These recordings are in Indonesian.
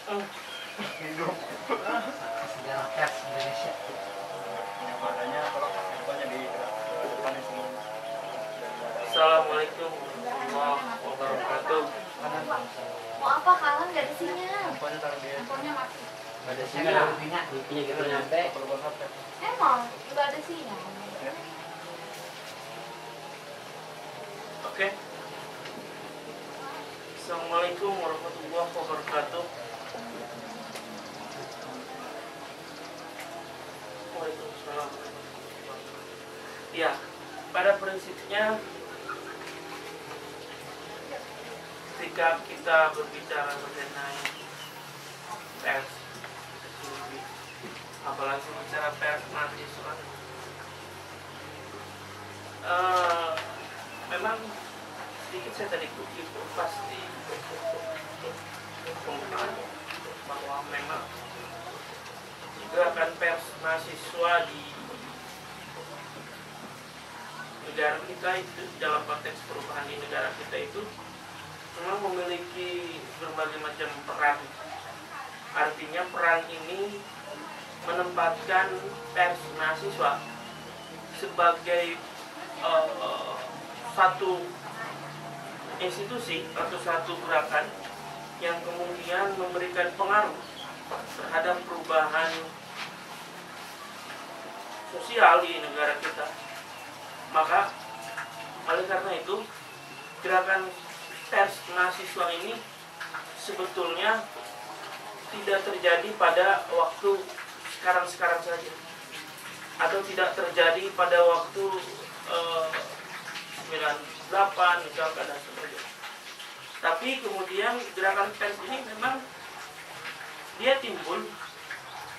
Hidup. Sejarah pers Indonesia. Yang adanya kalau banyak di depan semua. Assalamualaikum warahmatullahi wabarakatuh. Mau apa kalah nggak ada sinyal? Pokoknya taruh di Handphonenya mati. Pada sini punya gitu nyampe. kalau buat HP. Emang nggak ada sinyal. Ya. Oke. Assalamualaikum warahmatullahi wabarakatuh. Waalaikumsalam. Ya, pada prinsipnya ketika kita berbicara mengenai pers, apalagi bicara pers mahasiswa, memang sedikit saya tadi kutip pasti pembukaan bahwa memang gerakan pers mahasiswa di negara kita itu, dalam konteks perubahan di negara kita itu memang memiliki berbagai macam peran. Artinya peran ini menempatkan pers mahasiswa sebagai satu institusi atau satu gerakan yang kemudian memberikan pengaruh terhadap perubahan sosial di negara kita. Maka oleh karena itu gerakan pers mahasiswa ini sebetulnya tidak terjadi pada waktu sekarang-sekarang saja, atau tidak terjadi pada waktu 98 misalkan dan sebagainya. Tapi kemudian gerakan pers ini memang dia timbul,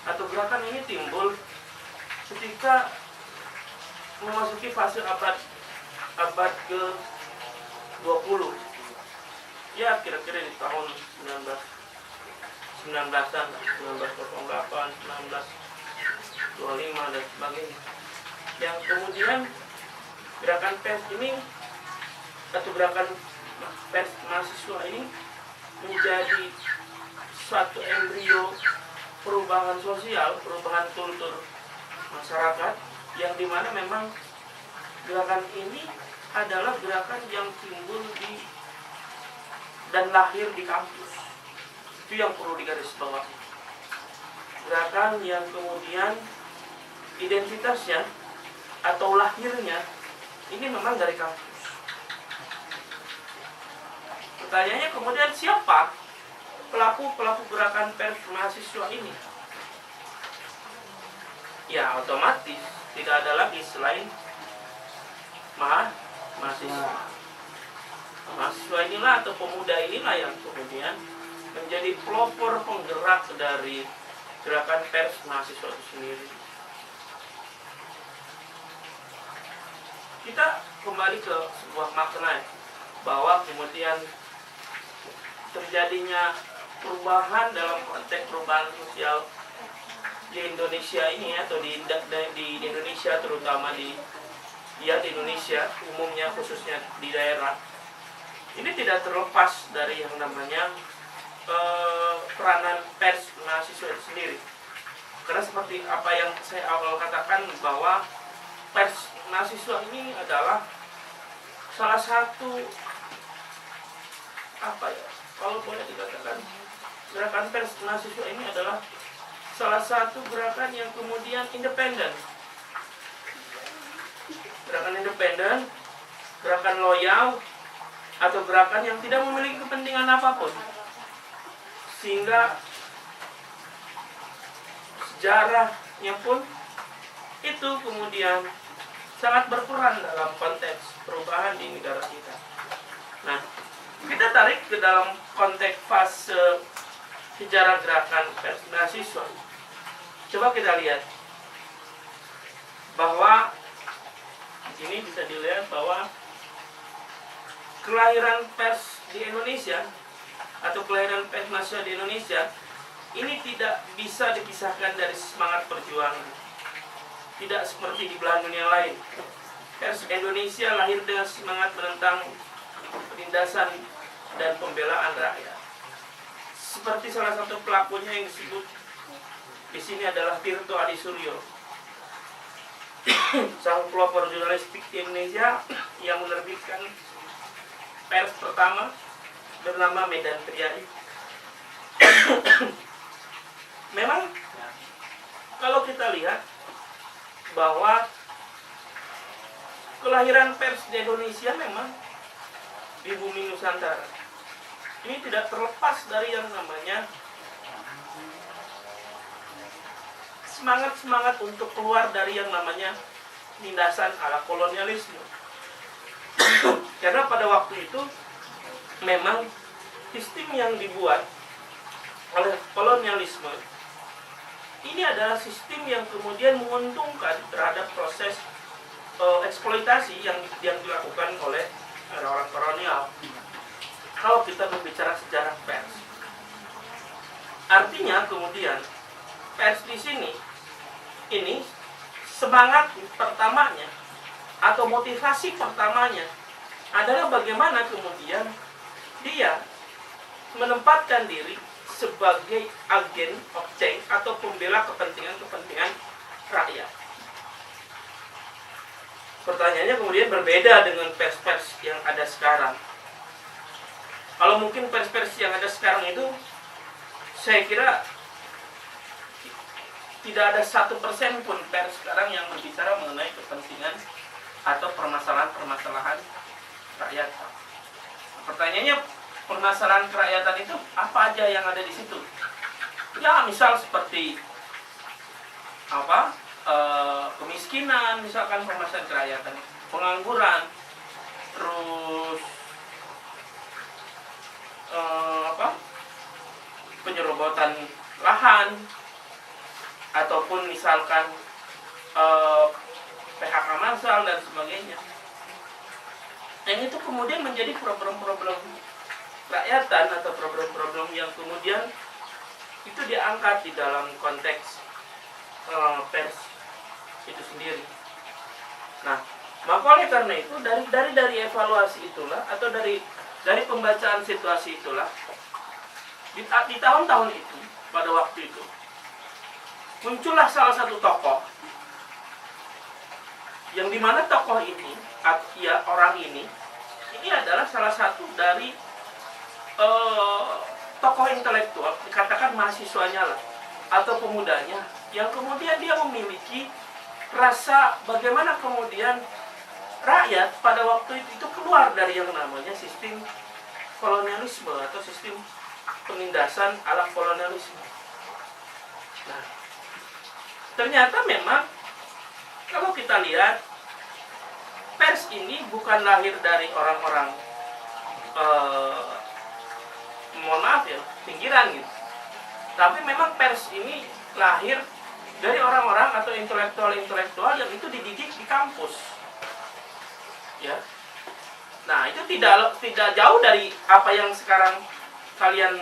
atau gerakan ini timbul ketika memasuki fase abad ke-20. Ya, kira-kira di tahun 1900-an, 1908, 1925 dan sebagainya. Yang kemudian gerakan pers ini atau gerakan pers mahasiswa ini menjadi suatu embrio perubahan sosial, perubahan kultur masyarakat, yang dimana memang gerakan ini adalah gerakan yang timbul di dan lahir di kampus. Itu yang perlu digarisbawahi. Gerakan yang kemudian identitasnya atau lahirnya ini memang dari kampus. Pertanyaannya kemudian siapa pelaku gerakan pers mahasiswa ini? Ya, otomatis tidak ada lagi selain mahasiswa. Mahasiswa inilah atau pemuda inilah yang kemudian menjadi pelopor penggerak dari gerakan pers mahasiswa itu sendiri. Kita kembali ke sebuah makna bahwa kemudian terjadinya perubahan dalam konteks perubahan sosial di Indonesia ini, atau di Indonesia, terutama di Indonesia umumnya, khususnya di daerah ini, tidak terlepas dari yang namanya peranan pers mahasiswa itu sendiri. Karena seperti apa yang saya awal katakan, bahwa pers mahasiswa ini adalah salah satu kalau boleh dikatakan, gerakan pers mahasiswa ini adalah salah satu gerakan yang kemudian independen. Gerakan independen, gerakan loyal, atau gerakan yang tidak memiliki kepentingan apapun. Sehingga sejarahnya pun itu kemudian sangat berperan dalam konteks perubahan di negara kita. Nah, kita tarik ke dalam konteks fase sejarah gerakan pers mahasiswa. Coba kita lihat bahwa di sini bisa dilihat bahwa kelahiran pers di Indonesia atau kelahiran pers mahasiswa di Indonesia ini tidak bisa dipisahkan dari semangat perjuangan. Tidak seperti di belahan dunia lain. Pers Indonesia lahir dengan semangat menentang penindasan dan pembelaan rakyat. seperti salah satu pelakunya yang disebut di sini adalah Tirto Adi Suryo, sang pelopor jurnalistik di Indonesia yang menerbitkan pers pertama bernama Medan Triadi. Memang kalau kita lihat bahwa kelahiran pers di Indonesia memang di bumi Nusantara ini tidak terlepas dari yang namanya semangat untuk keluar dari yang namanya nindasan ala kolonialisme. Karena pada waktu itu memang sistem yang dibuat oleh kolonialisme ini adalah sistem yang kemudian menguntungkan terhadap proses eksploitasi yang dilakukan oleh orang kolonial. Kalau kita berbicara sejarah pers, artinya kemudian pers di sini ini semangat pertamanya atau motivasi pertamanya adalah bagaimana kemudian dia menempatkan diri sebagai agen of change atau pembela kepentingan rakyat. Pertanyaannya kemudian berbeda dengan pers-pers yang ada sekarang. Kalau mungkin pers-pers yang ada sekarang itu, saya kira tidak ada 1% pun pers sekarang yang berbicara mengenai kepentingan atau permasalahan-permasalahan rakyat. Pertanyaannya, permasalahan kerakyatan itu apa aja yang ada di situ? Ya, misal seperti kemiskinan, misalkan permasalahan kerakyatan, pengangguran, terus penyerobotan lahan, ataupun misalkan PHK massal dan sebagainya. Yang itu kemudian menjadi problem-problem rakyatan atau problem-problem yang kemudian itu diangkat di dalam konteks pers itu sendiri. Nah, maka oleh karena itu dari evaluasi itulah atau dari pembacaan situasi itulah di tahun-tahun itu, pada waktu itu muncullah salah satu tokoh yang dimana tokoh ini, orang ini adalah salah satu dari tokoh intelektual, dikatakan mahasiswanya lah atau pemudanya, yang kemudian dia memiliki rasa bagaimana kemudian rakyat pada waktu itu keluar dari yang namanya sistem kolonialisme atau sistem penindasan ala kolonialisme. Nah, ternyata memang kalau kita lihat pers ini bukan lahir dari orang-orang mohon maaf ya, pinggiran gitu. Tapi memang pers ini lahir dari orang-orang atau intelektual yang itu dididik di kampus. Ya. Nah, itu tidak jauh dari apa yang sekarang kalian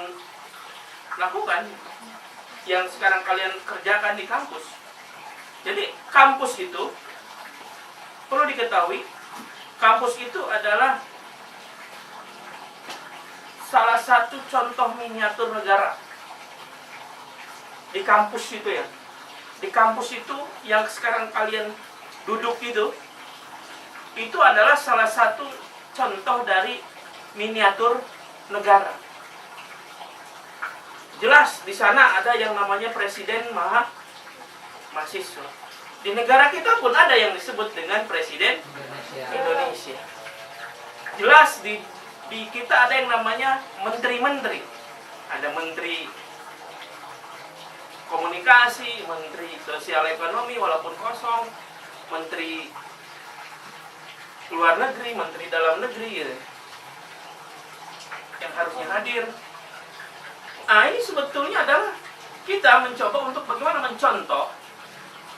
lakukan, yang sekarang kalian kerjakan di kampus. Jadi kampus itu perlu diketahui, kampus itu adalah salah satu contoh miniatur negara. Di kampus itu ya, di kampus itu yang sekarang kalian duduk itu adalah salah satu contoh dari miniatur negara. Jelas di sana ada yang namanya presiden mahasiswa. Di negara kita pun ada yang disebut dengan presiden Indonesia. Jelas di kita ada yang namanya menteri-menteri. Ada menteri komunikasi, menteri sosial ekonomi walaupun kosong, menteri luar negeri, menteri dalam negeri gitu, yang harusnya hadir. Nah, ini sebetulnya adalah kita mencoba untuk bagaimana mencontoh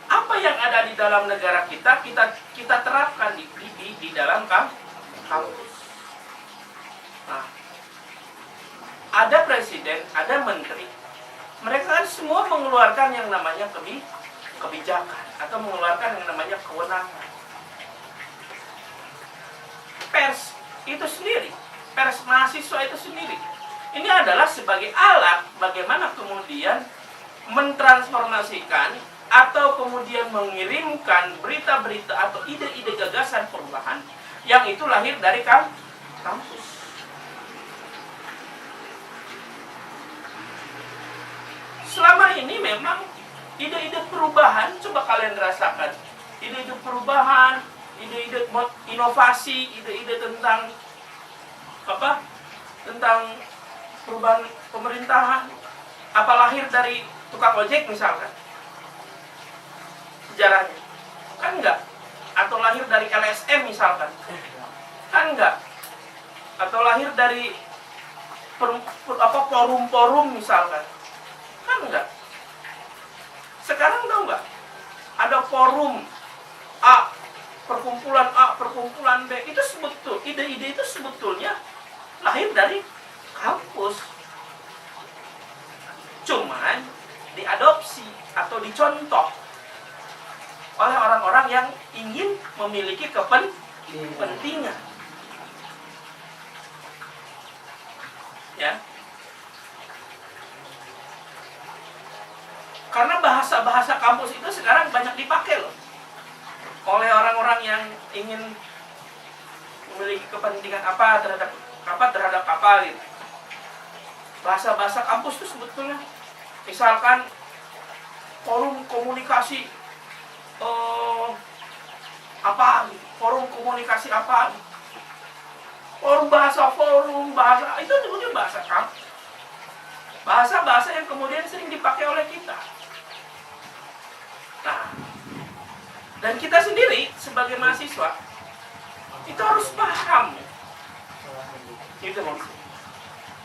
apa yang ada di dalam negara kita terapkan di dalam kampus. Nah, ada presiden, ada menteri, mereka kan semua mengeluarkan yang namanya kebijakan atau mengeluarkan yang namanya kewenangan. Pers itu sendiri, pers mahasiswa itu sendiri, Ini adalah sebagai alat bagaimana kemudian mentransformasikan atau kemudian mengirimkan berita-berita atau ide-ide gagasan perubahan yang itu lahir dari kampus. Selama ini memang ide-ide perubahan, coba kalian rasakan, ide-ide perubahan, ide-ide inovasi, ide-ide tentang apa? Tentang perubahan pemerintahan, apa lahir dari tukang ojek misalkan? Sejarahnya kan enggak, atau lahir dari LSM misalkan kan enggak, atau lahir dari forum-forum misalkan kan enggak. Sekarang tahu enggak, ada forum A, perkumpulan B, itu ide-ide itu sebetulnya lahir dari kampus, cuman diadopsi atau dicontoh oleh orang-orang yang ingin memiliki kepentingan. Ya. Karena bahasa-bahasa kampus itu sekarang banyak dipakai loh oleh orang-orang yang ingin memiliki kepentingan terhadap apa gitu. Bahasa-bahasa kampus itu sebetulnya misalkan forum komunikasi forum komunikasi forum bahasa itu sebetulnya bahasa kampus. Bahasa-bahasa yang kemudian sering dipakai oleh kita. Nah, dan kita sendiri sebagai mahasiswa itu harus paham itu maksudnya.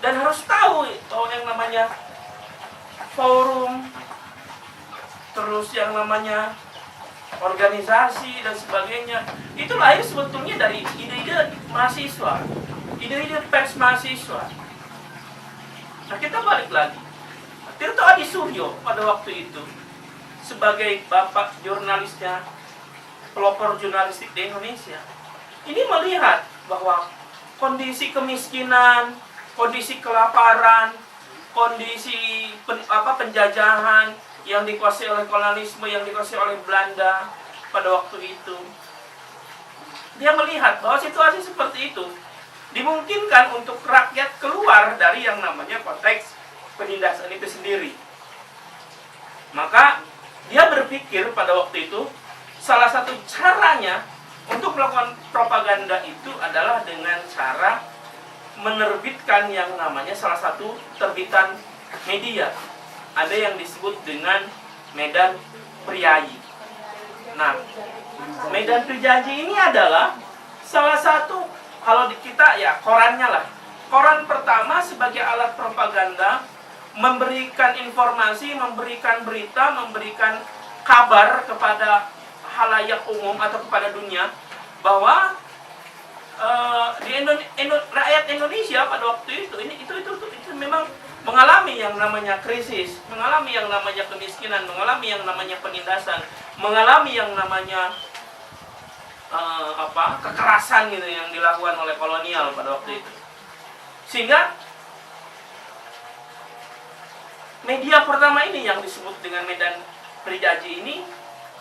Dan harus tahu bahwa yang namanya forum, terus yang namanya organisasi dan sebagainya, itu lahir sebetulnya dari ide-ide mahasiswa, ide-ide pers mahasiswa. Nah, kita balik lagi. Tirto Adi Suryo pada waktu itu sebagai bapak jurnalisnya, pelopor jurnalistik di Indonesia, ini melihat bahwa kondisi kemiskinan, kondisi kelaparan, kondisi penjajahan yang dikuasai oleh kolonialisme, yang dikuasai oleh Belanda pada waktu itu, dia melihat bahwa situasi seperti itu dimungkinkan untuk rakyat keluar dari yang namanya konteks penindasan itu sendiri. Maka dia berpikir pada waktu itu salah satu caranya untuk melakukan propaganda itu adalah dengan cara menerbitkan yang namanya salah satu terbitan media. Ada yang disebut dengan Medan Priyayi. Nah, Medan Priyayi ini adalah salah satu, kalau di kita ya korannya lah. Koran pertama sebagai alat propaganda, memberikan informasi, memberikan berita, memberikan kabar kepada halayak umum atau kepada dunia bahwa rakyat Indonesia pada waktu itu itu memang mengalami yang namanya krisis, mengalami yang namanya kemiskinan, mengalami yang namanya penindasan, mengalami yang namanya kekerasan gitu yang dilakukan oleh kolonial pada waktu itu. Sehingga media pertama ini yang disebut dengan Medan Priyayi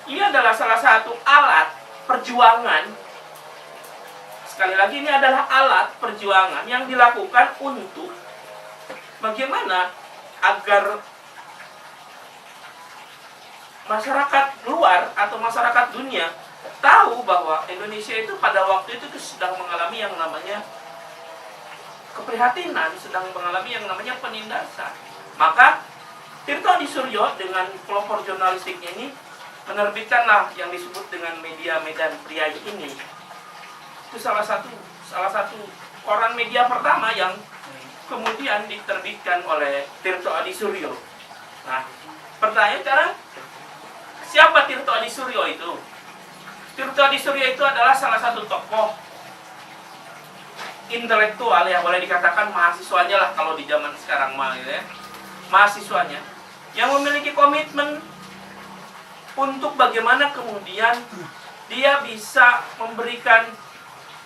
ini adalah salah satu alat perjuangan. Sekali lagi, ini adalah alat perjuangan yang dilakukan untuk bagaimana agar masyarakat luar atau masyarakat dunia tahu bahwa Indonesia itu pada waktu itu sedang mengalami yang namanya keprihatinan, sedang mengalami yang namanya penindasan. Maka Tirto Adi Suryo dengan pelopor jurnalistiknya ini menerbitkanlah yang disebut dengan media Medan Priyayi ini. Itu salah satu koran media pertama yang kemudian diterbitkan oleh Tirto Adi Suryo. Nah, pertanyaan sekarang, siapa Tirto Adi Suryo itu? Tirto Adi Suryo itu adalah salah satu tokoh intelektual, ya boleh dikatakan mahasiswanya lah kalau di zaman sekarang mah gitu ya. Mahasiswanya yang memiliki komitmen untuk bagaimana kemudian dia bisa memberikan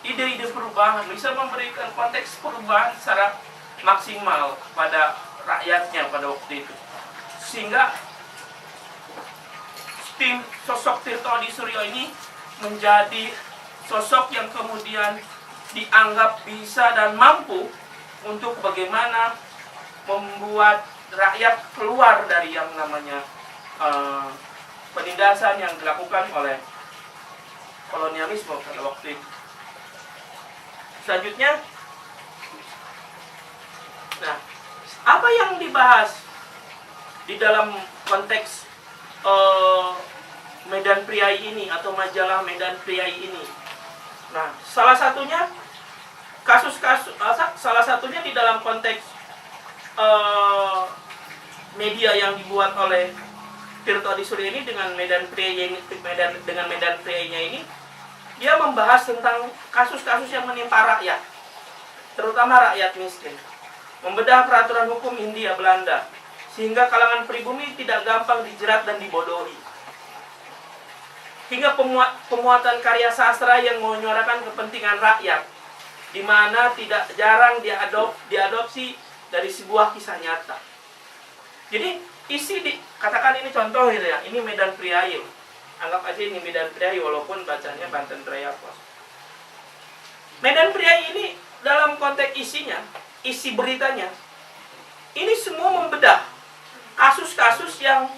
ide-ide perubahan, bisa memberikan konteks perubahan secara maksimal pada rakyatnya pada waktu itu. Sehingga sosok Tirto Adi Suryo ini menjadi sosok yang kemudian dianggap bisa dan mampu untuk bagaimana membuat rakyat keluar dari yang namanya penindasan yang dilakukan oleh kolonialisme pada waktu itu. Selanjutnya, nah, apa yang dibahas di dalam konteks Medan Priai ini atau majalah Medan Priai ini? Nah, salah satunya salah satunya di dalam konteks media yang dibuat oleh Tirto Adi Suryo ini dengan Medan Priai-nya ini, dia membahas tentang kasus-kasus yang menimpa rakyat, terutama rakyat miskin. Membedah peraturan hukum Hindia Belanda sehingga kalangan pribumi tidak gampang dijerat dan dibodohi. Hingga pemuatan karya sastra yang menyuarakan kepentingan rakyat, di mana tidak jarang diadopsi dari sebuah kisah nyata. Jadi isi katakan ini contoh gitu ya, ini Medan Priai. Anggap aja ini Medan Priai walaupun bacanya Banten Priai Pos. Medan Priai ini dalam konteks isinya, isi beritanya, ini semua membedah kasus-kasus yang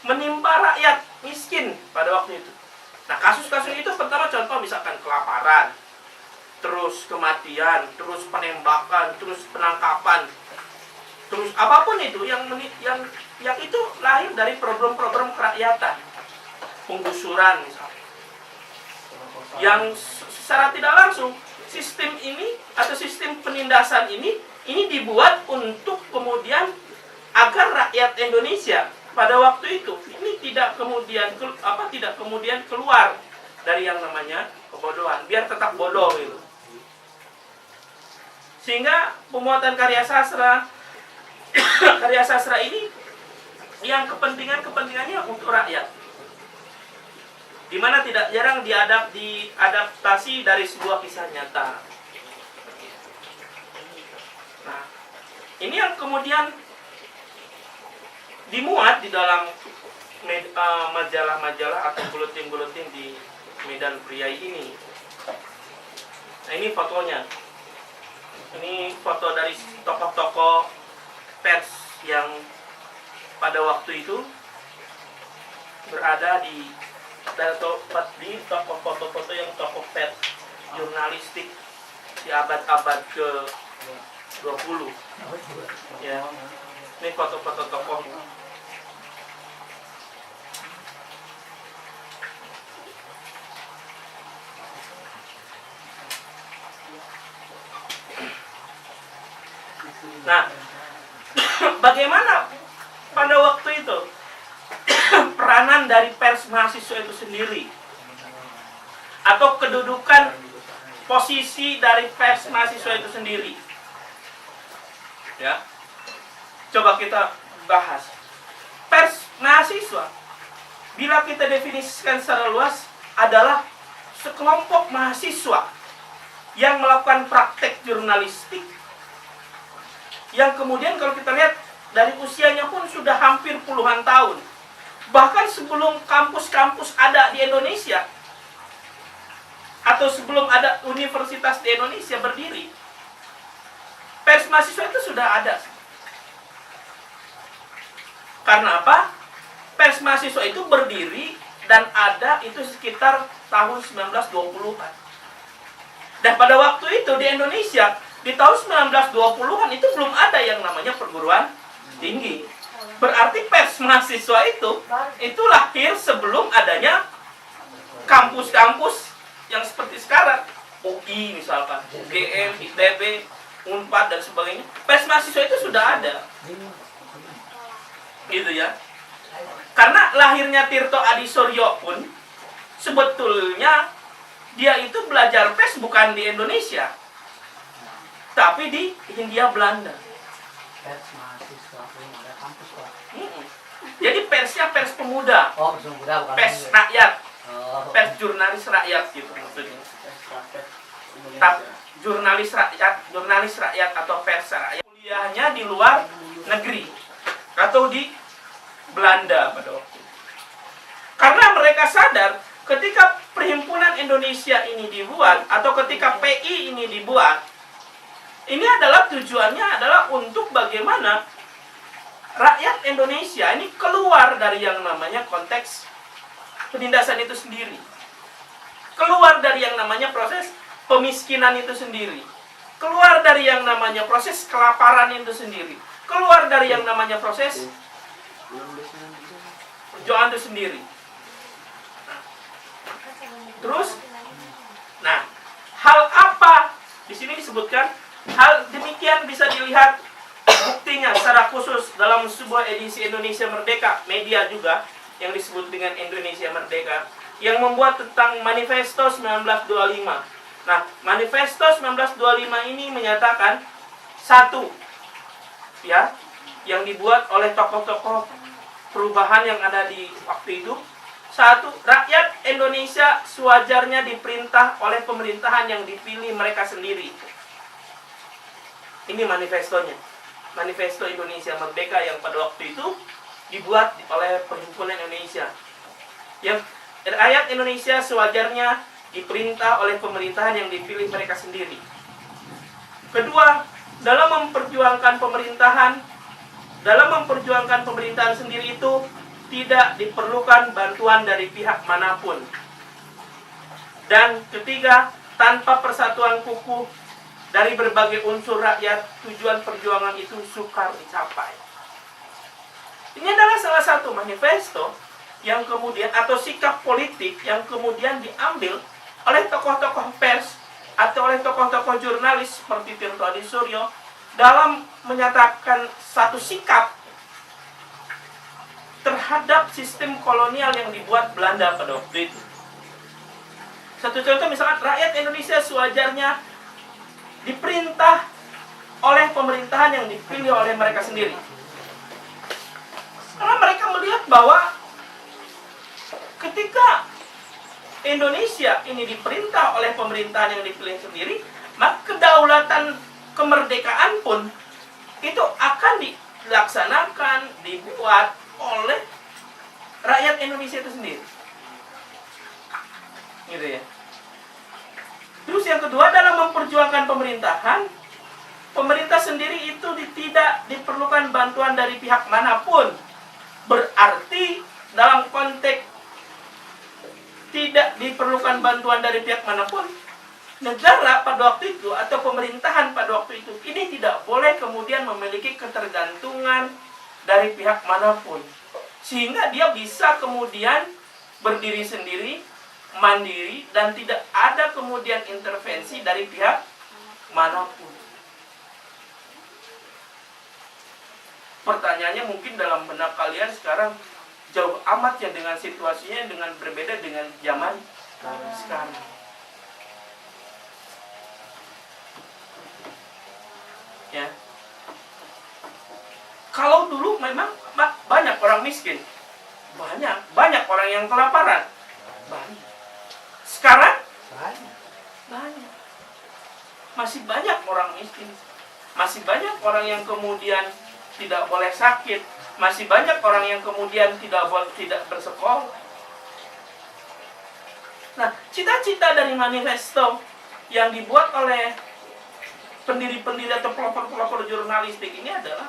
menimpa rakyat miskin pada waktu itu. Nah, kasus-kasus itu pertama contoh misalkan kelaparan, terus kematian, terus penembakan, terus penangkapan, terus apapun itu yang itu lahir dari program-program kerakyatan, penggusuran misalnya. Yang secara tidak langsung sistem ini atau sistem penindasan ini dibuat untuk kemudian agar rakyat Indonesia pada waktu itu ini tidak kemudian keluar dari yang namanya kebodohan, biar tetap bodoh gitu. Sehingga pemuatan karya sastra ini yang kepentingannya untuk rakyat, di mana tidak jarang diadaptasi dari sebuah kisah nyata. Nah, ini yang kemudian dimuat di dalam majalah-majalah atau buletin-buletin di Medan Priai ini. Nah, ini fotonya. Ini foto dari tokoh-tokoh pers yang pada waktu itu berada di tokoh foto-foto yang tokoh pers jurnalistik di abad-abad ke-20. Ya. Ini foto-foto tokoh. Nah, bagaimana pada waktu itu peranan dari pers mahasiswa itu sendiri, atau kedudukan posisi dari pers mahasiswa itu sendiri? Ya, coba kita bahas. Pers mahasiswa, bila kita definisikan secara luas, adalah sekelompok mahasiswa yang melakukan praktek jurnalistik, yang kemudian kalau kita lihat dari usianya pun sudah hampir puluhan tahun. Bahkan sebelum kampus-kampus ada di Indonesia, atau sebelum ada universitas di Indonesia berdiri, pers mahasiswa itu sudah ada. Karena apa? Pers mahasiswa itu berdiri dan ada itu sekitar tahun 1920-an. Dan pada waktu itu di Indonesia, di tahun 1920-an itu belum ada yang namanya perguruan tinggi. Berarti pers mahasiswa itu lahir sebelum adanya kampus-kampus yang seperti sekarang. UI misalkan, UGM, ITB, Unpad dan sebagainya. Pers mahasiswa itu sudah ada. Gitu ya. Karena lahirnya Tirto Adi Suryo pun sebetulnya dia itu belajar pers bukan di Indonesia, tapi di Hindia Belanda. Pers mahasiswa belum ada kampus Pak. Jadi persnya pers pemuda. Oh, pers pemuda bukan Pers rakyat. Oh. Pers jurnalis rakyat gitu maksudnya. Pers rakyat Indonesia. jurnalis rakyat atau pers rakyat. Kuliahnya di luar negeri atau di Belanda pada waktu itu. Karena mereka sadar ketika Perhimpunan Indonesia ini dibuat atau ketika PI ini dibuat, ini adalah tujuannya adalah untuk bagaimana rakyat Indonesia ini keluar dari yang namanya konteks penindasan itu sendiri. Keluar dari yang namanya proses pemiskinan itu sendiri. Keluar dari yang namanya proses kelaparan itu sendiri. Keluar dari yang namanya proses perjuangan itu sendiri. Terus, nah, hal apa di sini disebutkan? Hal demikian bisa dilihat buktinya secara khusus dalam sebuah edisi Indonesia Merdeka, media juga yang disebut dengan Indonesia Merdeka, yang membuat tentang Manifesto 1925. Nah, Manifesto 1925 ini menyatakan satu, ya, yang dibuat oleh tokoh-tokoh perubahan yang ada di waktu itu. Satu, rakyat Indonesia sewajarnya diperintah oleh pemerintahan yang dipilih mereka sendiri. Ini manifestonya. Manifesto Indonesia Merdeka yang pada waktu itu dibuat oleh Perhimpunan Indonesia. Yang rakyat Indonesia sewajarnya diperintah oleh pemerintahan yang dipilih mereka sendiri. Kedua, dalam memperjuangkan pemerintahan sendiri itu tidak diperlukan bantuan dari pihak manapun. Dan ketiga, tanpa persatuan kukuh dari berbagai unsur rakyat, tujuan perjuangan itu sukar dicapai. Ini adalah salah satu manifesto yang kemudian, atau sikap politik yang kemudian diambil oleh tokoh-tokoh pers atau oleh tokoh-tokoh jurnalis seperti Tirto Adi Suryo dalam menyatakan satu sikap terhadap sistem kolonial yang dibuat Belanda pada waktu itu. Satu contoh misalkan, rakyat Indonesia sewajarnya diperintah oleh pemerintahan yang dipilih oleh mereka sendiri. Karena mereka melihat bahwa ketika Indonesia ini diperintah oleh pemerintahan yang dipilih sendiri, maka kedaulatan kemerdekaan pun itu akan dilaksanakan, dibuat oleh rakyat Indonesia itu sendiri. Gitu ya. Terus yang kedua, dalam memperjuangkan pemerintahan, pemerintah sendiri itu tidak diperlukan bantuan dari pihak manapun. Berarti dalam konteks tidak diperlukan bantuan dari pihak manapun, negara pada waktu itu atau pemerintahan pada waktu itu ini tidak boleh kemudian memiliki ketergantungan dari pihak manapun, sehingga dia bisa kemudian berdiri sendiri, mandiri, dan tidak ada kemudian intervensi dari pihak manapun. Pertanyaannya mungkin dalam benak kalian sekarang jauh amat ya dengan situasinya, dengan berbeda dengan zaman sekarang. Ya. Kalau dulu memang banyak orang miskin, banyak orang yang kelaparan, banyak. Sekarang banyak, masih banyak orang miskin, masih banyak orang yang kemudian tidak boleh sakit, masih banyak orang yang kemudian tidak bersekolah. Nah, cita-cita dari manifesto yang dibuat oleh pendiri-pendiri atau pelopor-pelopor jurnalistik ini adalah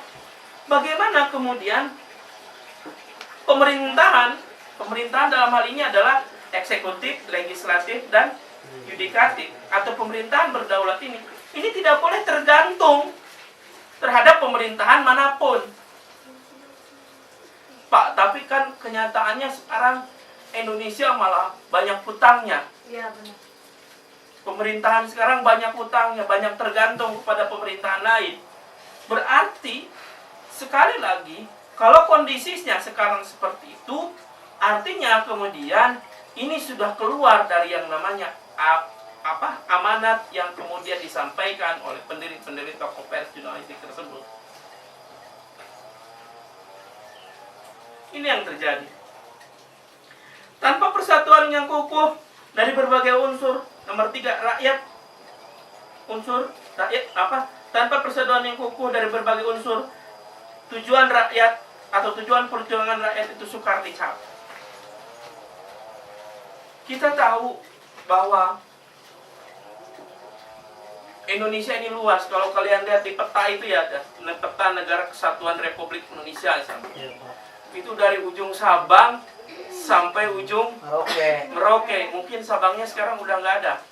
bagaimana kemudian pemerintahan dalam hal ini adalah eksekutif, legislatif, dan yudikatif atau pemerintahan berdaulat ini tidak boleh tergantung terhadap pemerintahan manapun. Pak, tapi kan kenyataannya sekarang Indonesia malah banyak hutangnya. Iya, benar. Pemerintahan sekarang banyak hutangnya, banyak tergantung kepada pemerintahan lain. Berarti sekali lagi, kalau kondisinya sekarang seperti itu, artinya kemudian ini sudah keluar dari yang namanya amanat yang kemudian disampaikan oleh pendiri-pendiri tokoh pers jurnalistik tersebut. Ini yang terjadi. Tanpa persatuan yang kukuh dari berbagai unsur, nomor 3, rakyat unsur rakyat tanpa persatuan yang kukuh dari berbagai unsur, tujuan rakyat atau tujuan perjuangan rakyat itu sukar dicapai. Kita tahu bahwa Indonesia ini luas. Kalau kalian lihat di peta itu ya, peta negara kesatuan Republik Indonesia misalnya. Iya, Pak. Itu dari ujung Sabang sampai ujung Merauke. Merauke. Mungkin Sabangnya sekarang udah nggak ada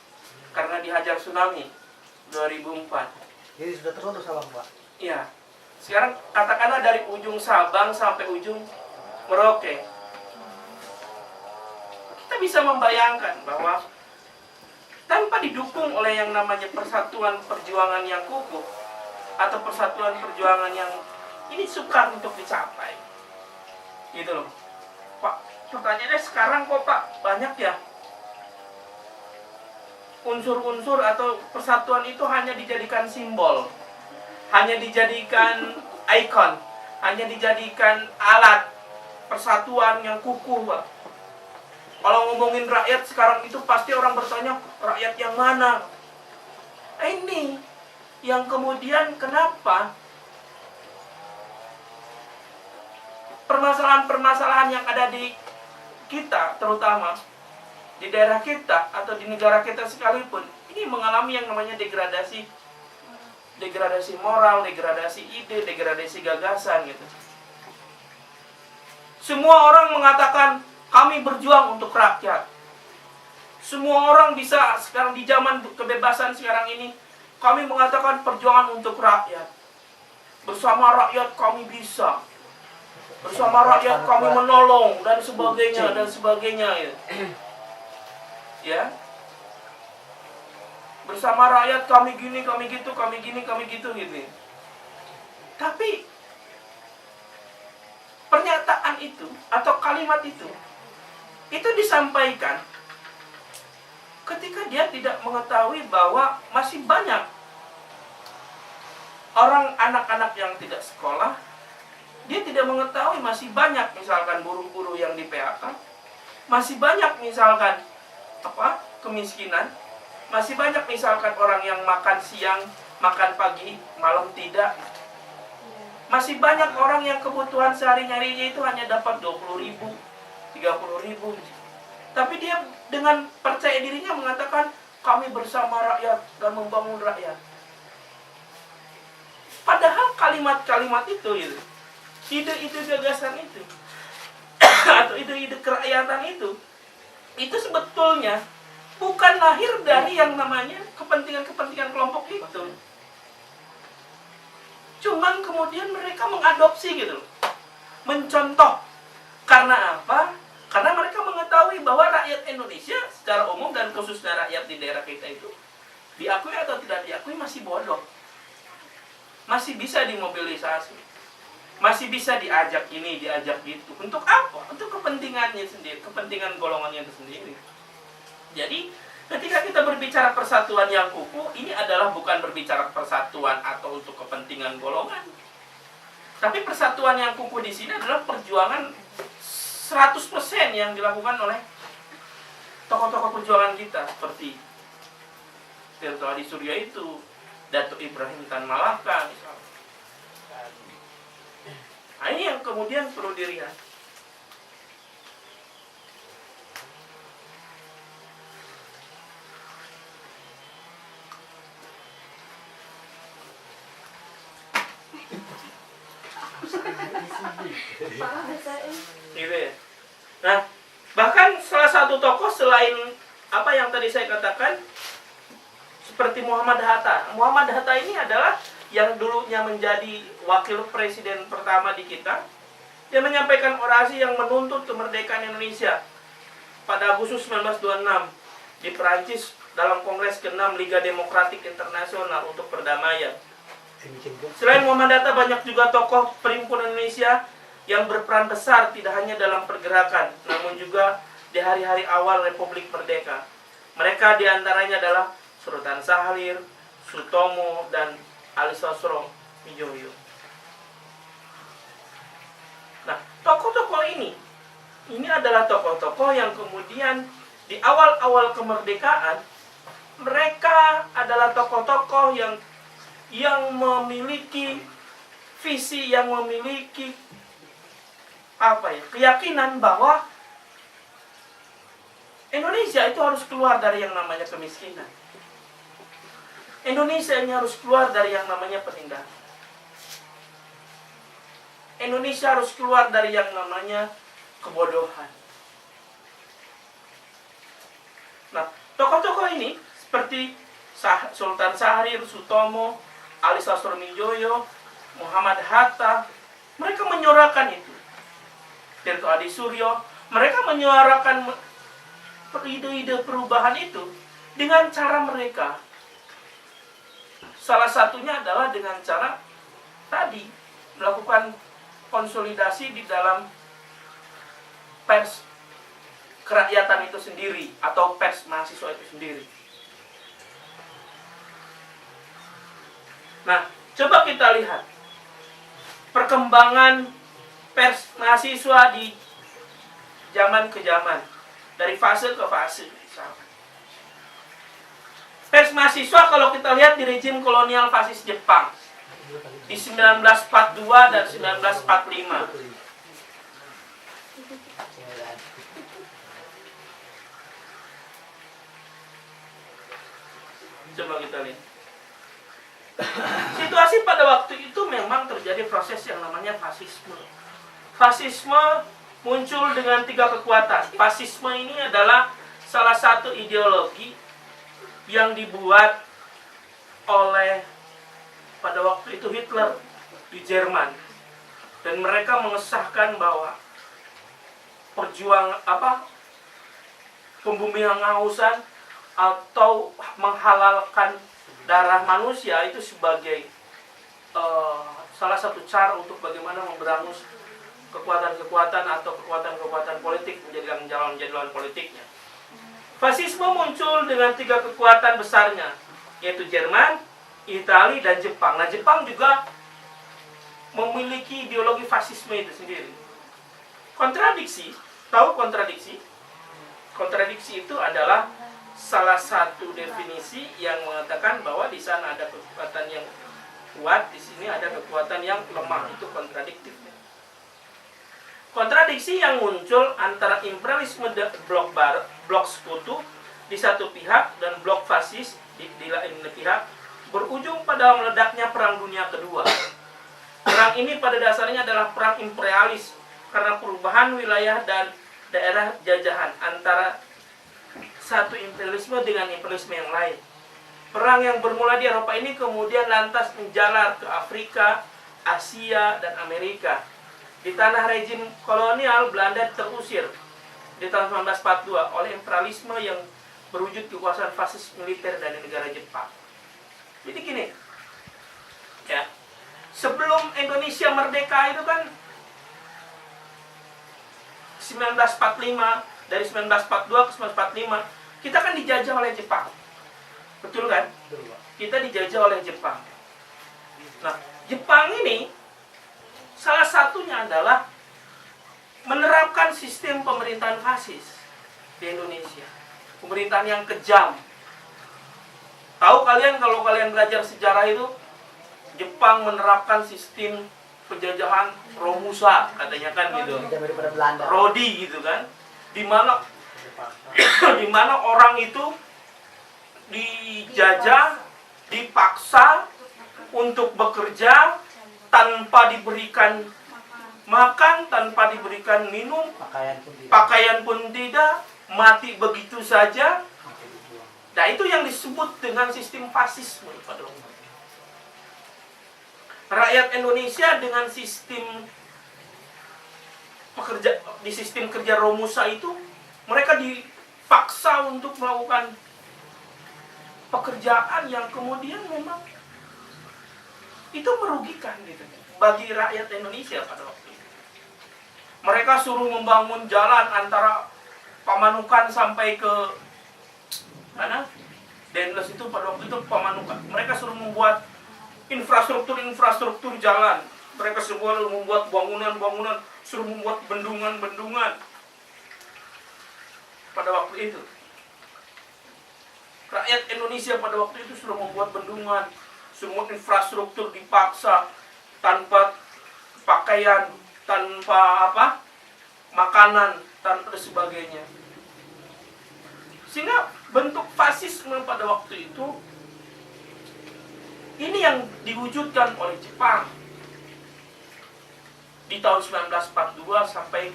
karena dihajar tsunami 2004. Jadi sudah tertutup Sabang, Pak. Iya. Sekarang katakanlah dari ujung Sabang sampai ujung Merauke. Kita bisa membayangkan bahwa tanpa didukung oleh yang namanya persatuan perjuangan yang kukuh atau persatuan perjuangan yang ini sukar untuk dicapai. Gitu loh. Pak, pertanyaannya sekarang kok Pak banyak ya unsur-unsur atau persatuan itu hanya dijadikan simbol, hanya dijadikan ikon, hanya dijadikan alat persatuan yang kukuh, Pak. Kalau ngomongin rakyat sekarang itu pasti orang bertanya, rakyat yang mana? Ini yang kemudian kenapa permasalahan-permasalahan yang ada di kita, terutama di daerah kita atau di negara kita sekalipun, ini mengalami yang namanya degradasi moral, degradasi ide, degradasi gagasan gitu. Semua orang mengatakan kami berjuang untuk rakyat. Semua orang bisa sekarang di zaman kebebasan sekarang ini, kami mengatakan perjuangan untuk rakyat. Bersama rakyat kami bisa. Bersama rakyat kami menolong dan sebagainya ya. Ya. Bersama rakyat kami gini, kami gitu, kami gini, kami gitu gitu. Tapi pernyataan itu atau kalimat itu disampaikan ketika dia tidak mengetahui bahwa masih banyak anak-anak yang tidak sekolah. Dia tidak mengetahui masih banyak misalkan buruh-buruh yang di PHK, masih banyak misalkan kemiskinan, masih banyak misalkan orang yang makan siang, makan pagi, malam tidak. Masih banyak orang yang kebutuhan sehari-harinya itu hanya dapat 20.000, 30.000. Tapi dia dengan percaya dirinya mengatakan kami bersama rakyat dan membangun rakyat. Padahal kalimat-kalimat itu, ide-ide gagasan itu atau ide-ide kerakyatan itu sebetulnya bukan lahir dari yang namanya kepentingan-kepentingan kelompok itu. Cuman kemudian mereka mengadopsi gitu loh. Mencontoh. Karena apa? Karena mereka mengetahui bahwa rakyat Indonesia secara umum dan khususnya rakyat di daerah kita itu diakui atau tidak diakui masih bodoh. Masih bisa dimobilisasi. Masih bisa diajak ini, diajak gitu. Untuk apa? Untuk kepentingannya sendiri, kepentingan golongannya itu sendiri. Jadi, ketika kita berbicara persatuan yang kukuh, ini adalah bukan berbicara persatuan atau untuk kepentingan golongan. Tapi persatuan yang kukuh di sini adalah perjuangan 100% yang dilakukan oleh tokoh-tokoh perjuangan kita seperti Tirto Adi Surya itu, Datuk Ibrahim Tan Malaka misalnya. Nah, ini yang kemudian perlu dilihat. Gitu ya. Nah, bahkan salah satu tokoh selain apa yang tadi saya katakan, seperti Muhammad Hatta. Muhammad Hatta ini adalah yang dulunya menjadi wakil presiden pertama di kita. Dia menyampaikan orasi yang menuntut kemerdekaan Indonesia pada Agustus 1926 di Perancis dalam Kongres ke-6 Liga Demokratik Internasional untuk Perdamaian. Selain Muhammad Hatta, banyak juga tokoh Perhimpunan Indonesia yang berperan besar tidak hanya dalam pergerakan, namun juga di hari-hari awal Republik Merdeka. Mereka diantaranya adalah Sultan Syahrir, Sutomo, dan Ali Sosro Mijoyo. Nah, tokoh-tokoh ini adalah tokoh-tokoh yang kemudian di awal-awal kemerdekaan mereka adalah tokoh-tokoh yang memiliki visi, yang memiliki keyakinan bahwa Indonesia itu harus keluar dari yang namanya kemiskinan. Indonesia ini harus keluar dari yang namanya penindasan. Indonesia harus keluar dari yang namanya kebodohan. Nah, tokoh-tokoh ini seperti Sultan Syahrir, Sutomo, Ali Sastromijoyo, Muhammad Hatta, mereka menyuarakan itu. Tirto Adi Suryo, mereka menyuarakan ide-ide perubahan itu dengan cara mereka. Salah satunya adalah dengan cara tadi melakukan konsolidasi di dalam pers kerakyatan itu sendiri atau pers mahasiswa itu sendiri. Nah, coba kita lihat perkembangan pers mahasiswa di zaman ke zaman, dari fase ke fase. Pers mahasiswa kalau kita lihat di rezim kolonial fasis Jepang di 1942 dan 1945. Coba kita lihat. Situasi pada waktu itu memang terjadi proses yang namanya fasisme. Fasisme muncul dengan 3 kekuatan. Fasisme ini adalah salah satu ideologi yang dibuat oleh pada waktu itu Hitler di Jerman. Dan mereka mengesahkan bahwa pembumian hausan atau menghalalkan darah manusia itu sebagai salah satu cara untuk bagaimana memberangus kekuatan-kekuatan atau kekuatan-kekuatan politik menjadi jalan politiknya. Fasisme muncul dengan 3 kekuatan besarnya, yaitu Jerman, Italia, dan Jepang. Nah, Jepang juga memiliki ideologi fasisme itu sendiri. Kontradiksi, tahu kontradiksi? Kontradiksi itu adalah salah satu definisi yang mengatakan bahwa di sana ada kekuatan yang kuat, di sini ada kekuatan yang lemah. Itu kontradiktif. Kontradiksi yang muncul antara imperialisme blok sekutu di satu pihak dan blok fasis di lain pihak berujung pada meledaknya Perang Dunia Kedua. Perang ini pada dasarnya adalah perang imperialis karena perubahan wilayah dan daerah jajahan antara satu imperialisme dengan imperialisme yang lain. Perang yang bermula di Eropa ini kemudian lantas menjalar ke Afrika, Asia, dan Amerika. Di tanah rezim kolonial, Belanda terusir di tahun 1942 oleh imperialisme yang berwujud kekuasaan fasis militer dari negara Jepang. Jadi gini, ya, sebelum Indonesia merdeka itu kan 1945, dari 1942 ke 1945 kita kan dijajah oleh Jepang. Betul kan? Kita dijajah oleh Jepang. Nah, Jepang ini salah satunya adalah menerapkan sistem pemerintahan fasis di Indonesia. Pemerintahan yang kejam. Tahu kalian kalau kalian belajar sejarah itu, Jepang menerapkan sistem penjajahan Romusa, katanya kan gitu. Rodi gitu kan. Di mana orang itu dijajah, dipaksa untuk bekerja tanpa diberikan makan, tanpa diberikan minum, pakaian pun tidak, mati begitu saja. Nah, itu yang disebut dengan sistem fasisme pada waktu itu. Rakyat Indonesia dengan sistem sistem kerja Romusa itu, mereka dipaksa untuk melakukan pekerjaan yang kemudian memang itu merugikan gitu bagi rakyat Indonesia pada waktu itu. Mereka suruh membangun jalan antara Pamanukan sampai ke mana? Denles itu pada waktu itu Pamanukan. Mereka suruh membuat infrastruktur jalan. Mereka semua membuat bangunan-bangunan, suruh membuat bendungan-bendungan pada waktu itu. Rakyat Indonesia pada waktu itu sudah membuat bendungan, semua infrastruktur dipaksa, tanpa pakaian, tanpa makanan, tanpa sebagainya. Sehingga bentuk fasisme pada waktu itu ini yang diwujudkan oleh Jepang di tahun 1942 sampai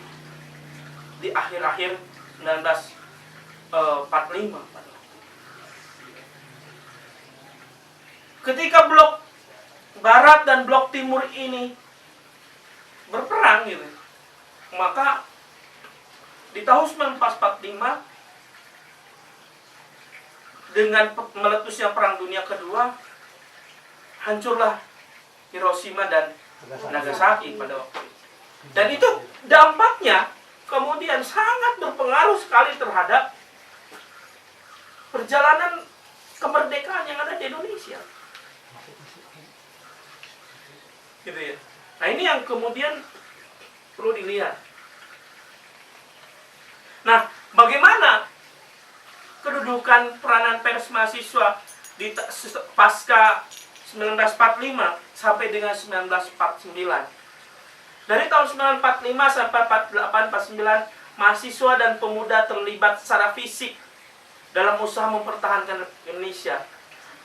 di akhir-akhir 1945 pada waktu itu. Ketika blok Barat dan blok Timur ini berperang gitu, maka di tahun 1945 dengan meletusnya Perang Dunia Kedua, hancurlah Hiroshima dan Nagasaki pada waktu itu. Dan itu dampaknya kemudian sangat berpengaruh sekali terhadap perjalanan kemerdekaan yang ada di Indonesia. Gitu ya. Nah, ini yang kemudian perlu dilihat. Nah, bagaimana kedudukan peranan pers mahasiswa di pasca 1945 sampai dengan 1949. Dari tahun 1945 sampai 48-49, mahasiswa dan pemuda terlibat secara fisik dalam usaha mempertahankan Indonesia.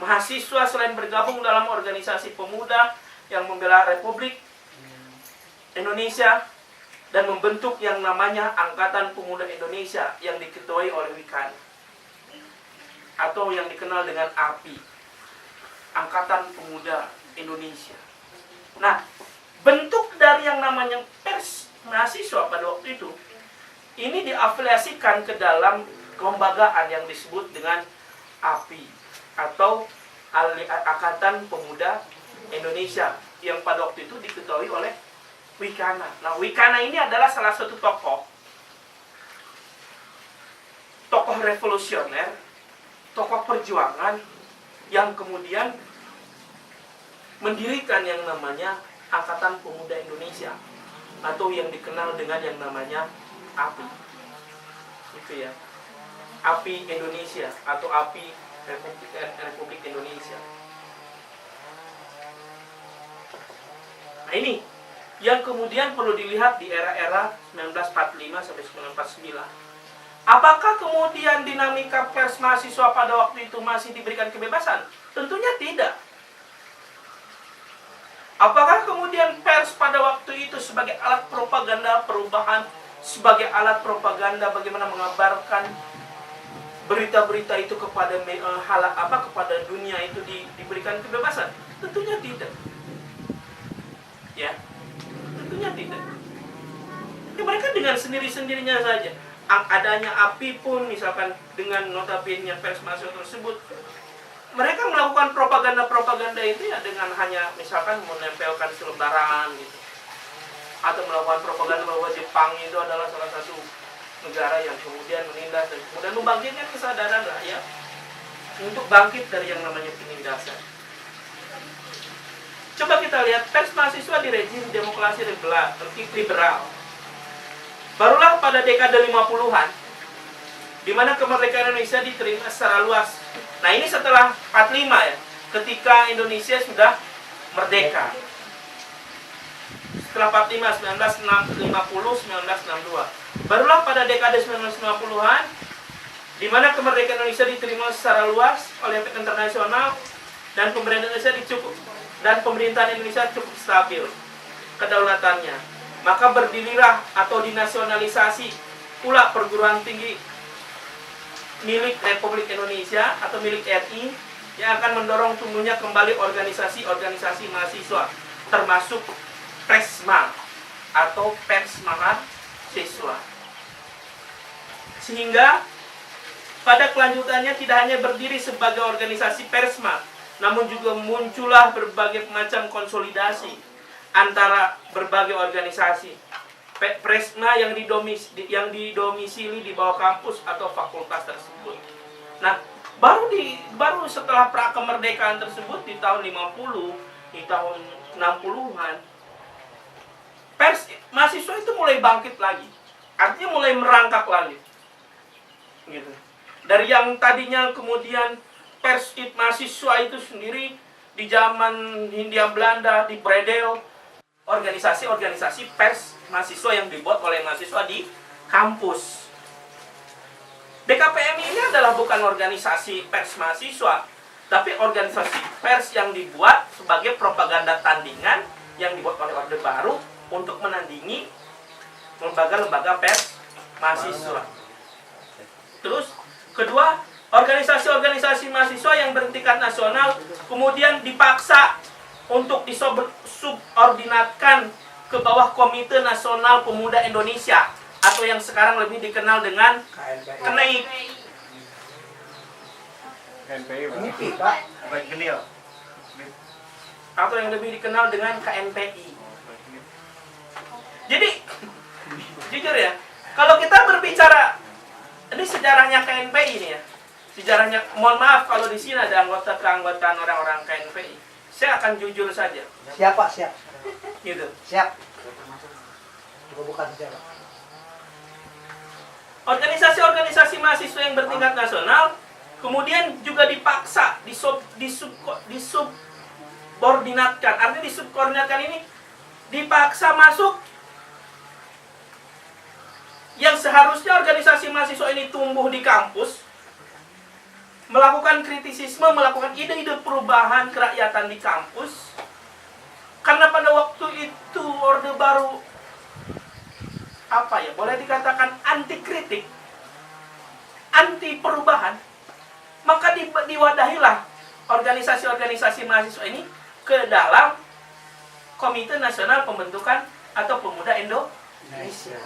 Mahasiswa selain bergabung dalam organisasi pemuda yang membela Republik Indonesia dan membentuk yang namanya Angkatan Pemuda Indonesia yang diketuai oleh Wikana, atau yang dikenal dengan API, Angkatan Pemuda Indonesia. Nah, bentuk dari yang namanya pers mahasiswa pada waktu itu, ini diafiliasikan ke dalam kelembagaan yang disebut dengan API, atau Angkatan Pemuda Indonesia, yang pada waktu itu diketuai oleh Wikana. Nah, Wikana ini adalah salah satu tokoh revolusioner, tokoh perjuangan yang kemudian mendirikan yang namanya Angkatan Pemuda Indonesia, atau yang dikenal dengan yang namanya API. Itu ya. API Indonesia atau API Republik Indonesia. Nah, ini yang kemudian perlu dilihat di era-era 1945 sampai 1949. Apakah kemudian dinamika pers mahasiswa pada waktu itu masih diberikan kebebasan? Tentunya tidak. Apakah kemudian pers pada waktu itu sebagai alat propaganda perubahan, sebagai alat propaganda bagaimana mengabarkan berita-berita itu kepada kepada dunia itu diberikan kebebasan? Tentunya tidak. Ya, tentunya tidak. Ya, mereka dengan sendiri-sendirinya saja. Adanya API pun, misalkan dengan notabene pers mahasiswa tersebut, mereka melakukan propaganda itu ya dengan hanya misalkan menempelkan selebaran gitu, atau melakukan propaganda bahwa Jepang itu adalah salah satu negara yang kemudian menindas dan kemudian membangkitkan kesadaran rakyat untuk bangkit dari yang namanya penindasan. Coba kita lihat pers mahasiswa di rezim demokrasi liberal. Barulah pada dekade 50-an, di mana kemerdekaan Indonesia diterima secara luas. Nah, ini setelah 45 ya, ketika Indonesia sudah merdeka. Setelah 45, 1950, 1962. Barulah pada dekade 1950-an, di mana kemerdekaan Indonesia diterima secara luas oleh internasional dan pemerintahan Indonesia cukup stabil kedaulatannya. Maka berdirilah atau dinasionalisasi pula perguruan tinggi milik Republik Indonesia atau milik RI yang akan mendorong tumbuhnya kembali organisasi-organisasi mahasiswa, termasuk Persma atau Pers Mahasiswa. Sehingga pada kelanjutannya tidak hanya berdiri sebagai organisasi Persma, namun juga muncullah berbagai macam konsolidasi antara berbagai organisasi Persma yang didomisili di bawah kampus atau fakultas tersebut. Nah, baru setelah pra-kemerdekaan tersebut di tahun 50, di tahun 60-an, pers mahasiswa itu mulai bangkit lagi. Artinya mulai merangkak lagi. Gitu. Dari yang tadinya kemudian pers mahasiswa itu sendiri di zaman Hindia Belanda, di Bredel, organisasi-organisasi pers mahasiswa yang dibuat oleh mahasiswa di kampus. BKPM ini adalah bukan organisasi pers mahasiswa, tapi organisasi pers yang dibuat sebagai propaganda tandingan yang dibuat oleh Orde Baru untuk menandingi lembaga-lembaga pers mahasiswa. Terus, kedua, organisasi-organisasi mahasiswa yang bertingkat nasional kemudian dipaksa untuk disubordinatkan ke bawah Komite Nasional Pemuda Indonesia atau yang sekarang lebih dikenal dengan KNPI. KNPI, Ini Pak. baik genil. Atau yang lebih dikenal dengan KNPI. Jadi, jujur ya, kalau kita berbicara, ini sejarahnya KNPI ini ya. Sejarahnya, mohon maaf kalau di sini ada keanggotaan orang-orang KNPI. Saya akan jujur saja. Siap Pak, siap. Gitu. Siap. Coba buka saja Pak. Organisasi-organisasi mahasiswa yang bertingkat nasional kemudian juga dipaksa disubordinatkan. Artinya disubordinatkan ini dipaksa masuk yang seharusnya organisasi mahasiswa ini tumbuh di kampus, melakukan kritisisme, melakukan ide-ide perubahan kerakyatan di kampus. Karena pada waktu itu Orde Baru boleh dikatakan anti kritik, anti perubahan, maka diwadahilah organisasi-organisasi mahasiswa ini ke dalam Komite Nasional Pembentukan atau Pemuda Indonesia,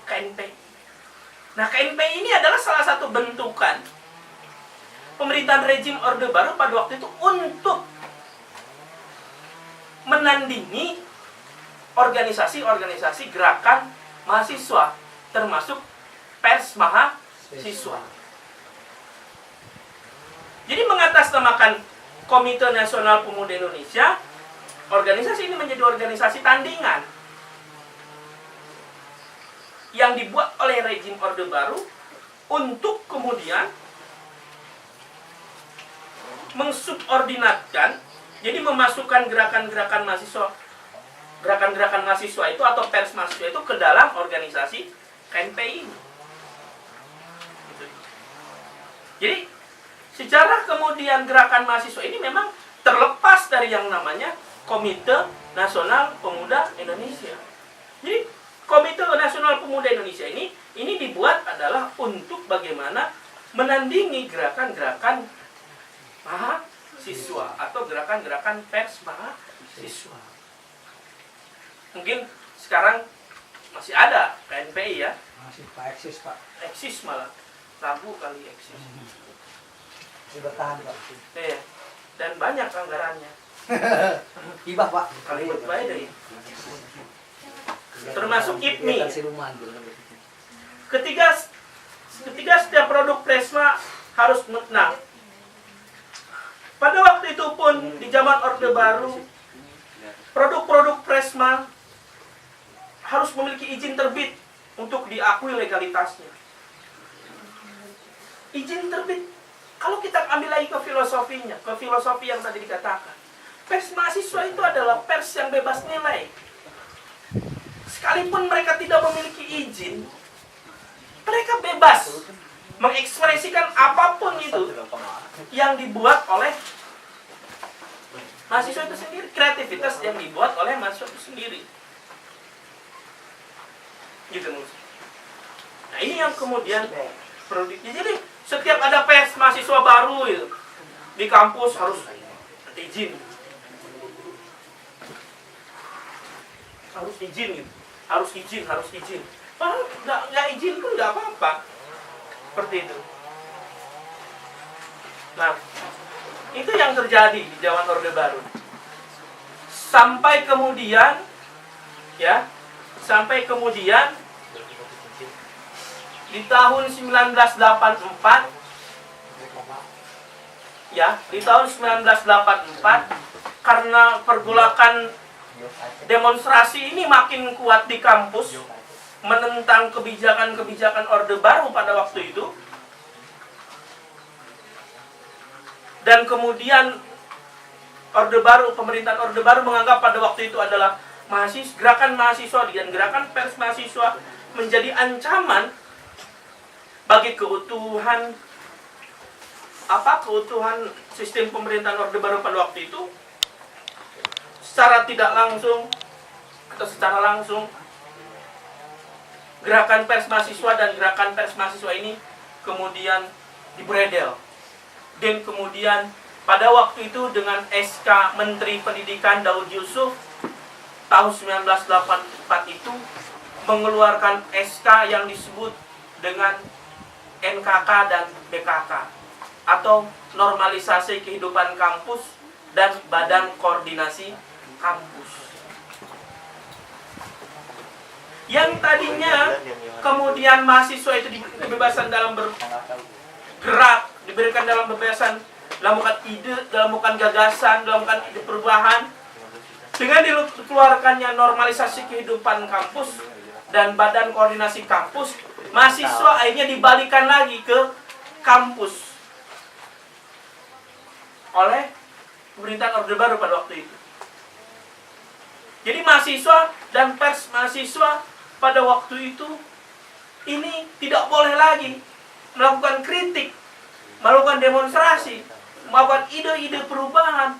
KNPI. Nah, KNPI ini adalah salah satu bentukan pemerintahan rejim Orde Baru pada waktu itu untuk menandingi organisasi-organisasi gerakan mahasiswa, termasuk pers mahasiswa. Jadi mengatasnamakan Komite Nasional Pemuda Indonesia, organisasi ini menjadi organisasi tandingan yang dibuat oleh rejim Orde Baru untuk kemudian mensubordinatkan, jadi memasukkan gerakan-gerakan mahasiswa itu atau pers mahasiswa itu ke dalam organisasi KNPI. Jadi sejarah kemudian gerakan mahasiswa ini memang terlepas dari yang namanya Komite Nasional Pemuda Indonesia. Jadi Komite Nasional Pemuda Indonesia ini dibuat adalah untuk bagaimana menandingi gerakan-gerakan mahasiswa atau gerakan-gerakan pers mahasiswa. Mungkin sekarang masih ada KNPI ya. Masih Pak, eksis Pak. Eksis malah. Rabu kali eksis. Masih bertahan Pak. Iya. Dan banyak anggarannya. Hibah Pak. Kali baik deh. Termasuk IPMI. Ketiga setiap produk Presma harus menang. Pada waktu itu pun di zaman Orde Baru, produk-produk Presma harus memiliki izin terbit untuk diakui legalitasnya. Izin terbit, kalau kita ambil lagi ke filosofinya, ke filosofi yang tadi dikatakan, pers mahasiswa itu adalah pers yang bebas nilai. Sekalipun mereka tidak memiliki izin, mereka bebas mengekspresikan apapun itu yang dibuat oleh mahasiswa itu sendiri, kreativitas yang dibuat oleh mahasiswa itu sendiri. Gitu maksudnya. Nah, ini yang kemudian perlu jadi setiap ada pers mahasiswa baru itu di kampus harus izin. Harus izin gitu. Harus izin. Padahal nggak izin pun nggak apa-apa. Seperti itu. Nah, itu yang terjadi di zaman Orde Baru. Sampai kemudian di tahun 1984 karena pergolakan demonstrasi ini makin kuat di kampus menentang kebijakan-kebijakan Orde Baru pada waktu itu, Dan kemudian Orde Baru, pemerintahan Orde Baru menganggap pada waktu itu adalah gerakan mahasiswa dan gerakan pers mahasiswa menjadi ancaman bagi keutuhan sistem pemerintahan Orde Baru pada waktu itu. Secara tidak langsung atau secara langsung, gerakan pers mahasiswa dan gerakan pers mahasiswa ini kemudian dibredel. Dan kemudian pada waktu itu dengan SK Menteri Pendidikan Daud Yusuf tahun 1984 itu mengeluarkan SK yang disebut dengan NKK dan BKK atau Normalisasi Kehidupan Kampus dan Badan Koordinasi Kampus. Yang tadinya kemudian mahasiswa itu diberi kebebasan dalam bergerak, diberikan dalam kebebasan dalam melakukan ide, dalam melakukan gagasan, dalam melakukan ide perubahan. Dengan dikeluarkannya Normalisasi Kehidupan Kampus dan Badan Koordinasi Kampus, mahasiswa akhirnya dibalikan lagi ke kampus oleh pemerintahan Orde Baru pada waktu itu. Jadi mahasiswa dan pers mahasiswa pada waktu itu ini tidak boleh lagi melakukan kritik, melakukan demonstrasi, melakukan ide-ide perubahan.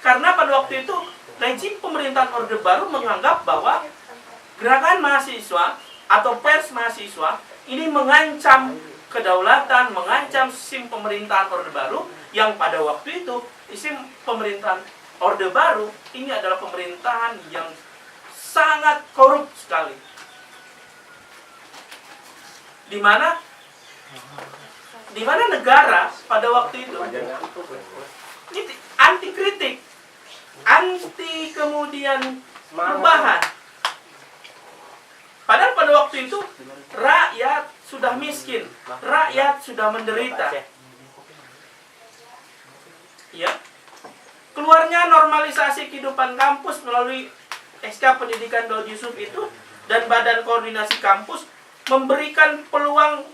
Karena pada waktu itu rejim pemerintahan Orde Baru menganggap bahwa gerakan mahasiswa atau pers mahasiswa ini mengancam kedaulatan, mengancam sistem pemerintahan Orde Baru yang pada waktu itu sistem pemerintahan Orde Baru ini adalah pemerintahan yang sangat korup sekali. Di mana negara pada waktu itu ini anti kritik, anti kemudian perubahan. Padahal pada waktu itu rakyat sudah miskin, rakyat sudah menderita. Ya. Keluarnya Normalisasi Kehidupan Kampus melalui SK Pendidikan Daud Yusuf itu dan Badan Koordinasi Kampus memberikan peluang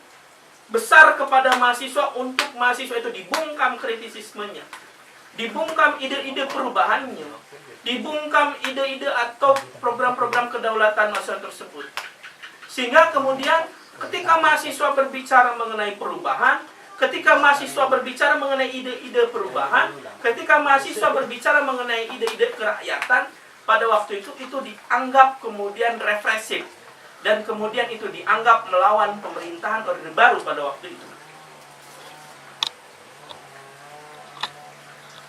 besar kepada mahasiswa untuk mahasiswa itu dibungkam kritisismenya, dibungkam ide-ide perubahannya, dibungkam ide-ide atau program-program kedaulatan nasional tersebut. Sehingga kemudian ketika mahasiswa berbicara mengenai perubahan, ketika mahasiswa berbicara mengenai ide-ide perubahan, ketika mahasiswa berbicara mengenai ide-ide kerakyatan, pada waktu itu dianggap kemudian represif. Dan kemudian itu dianggap melawan pemerintahan Orde Baru pada waktu itu.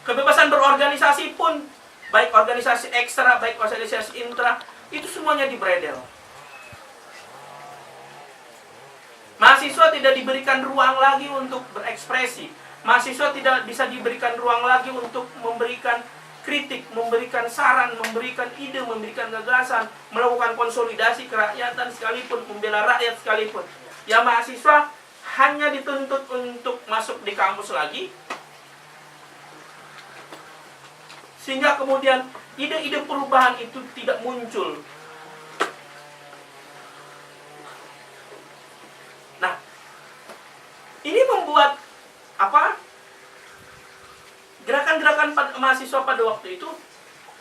Kebebasan berorganisasi pun, baik organisasi ekstra, baik organisasi intra, itu semuanya dibredel. Mahasiswa tidak diberikan ruang lagi untuk berekspresi. Mahasiswa tidak bisa diberikan ruang lagi untuk memberikan kritik, memberikan saran, memberikan ide, memberikan gagasan, melakukan konsolidasi kerakyatan sekalipun, membela rakyat sekalipun. Ya, mahasiswa hanya dituntut untuk masuk di kampus lagi. Sehingga kemudian ide-ide perubahan itu tidak muncul. Nah, ini membuat gerakan-gerakan mahasiswa pada waktu itu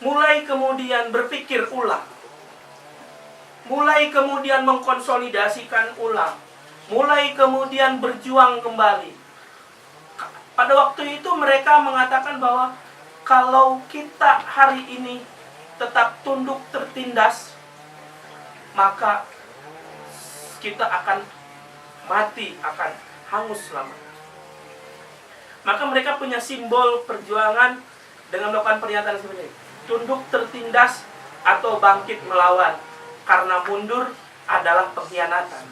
mulai kemudian berpikir ulang, mulai kemudian mengkonsolidasikan ulang, mulai kemudian berjuang kembali. Pada waktu itu mereka mengatakan bahwa kalau kita hari ini tetap tunduk tertindas, maka kita akan mati, akan hangus selamanya. Maka mereka punya simbol perjuangan dengan melakukan pernyataan seperti ini: tunduk tertindas atau bangkit melawan, karena mundur adalah pengkhianatan.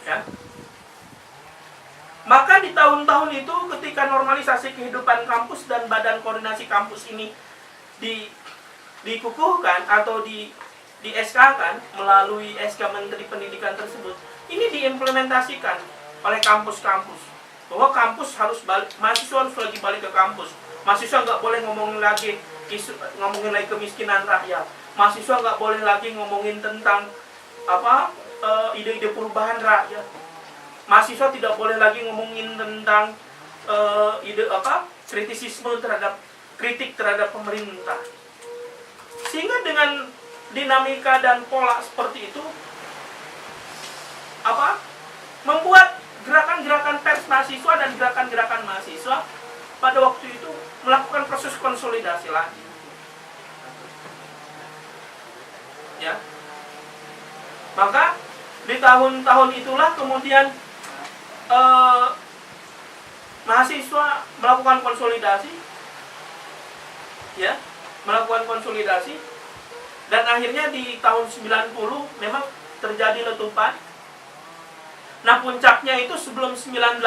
Ya. Maka di tahun-tahun itu ketika Normalisasi Kehidupan Kampus dan Badan Koordinasi Kampus ini dikukuhkan atau di SK-kan melalui SK Menteri Pendidikan tersebut, ini diimplementasikan oleh kampus-kampus bahwa kampus harus balik, mahasiswa harus lagi balik ke kampus. Mahasiswa nggak boleh ngomongin lagi kemiskinan rakyat. Mahasiswa nggak boleh lagi ngomongin tentang ide-ide perubahan rakyat. mahasiswa tidak boleh lagi ngomongin tentang kritisisme kritik terhadap pemerintah. Sehingga dengan dinamika dan pola seperti itu membuat gerakan-gerakan pers mahasiswa dan gerakan-gerakan mahasiswa pada waktu itu melakukan proses konsolidasi lagi. Ya. Maka di tahun-tahun itulah kemudian mahasiswa melakukan konsolidasi, ya, melakukan konsolidasi, dan akhirnya di tahun 90 memang terjadi letupan. Nah, puncaknya itu sebelum 98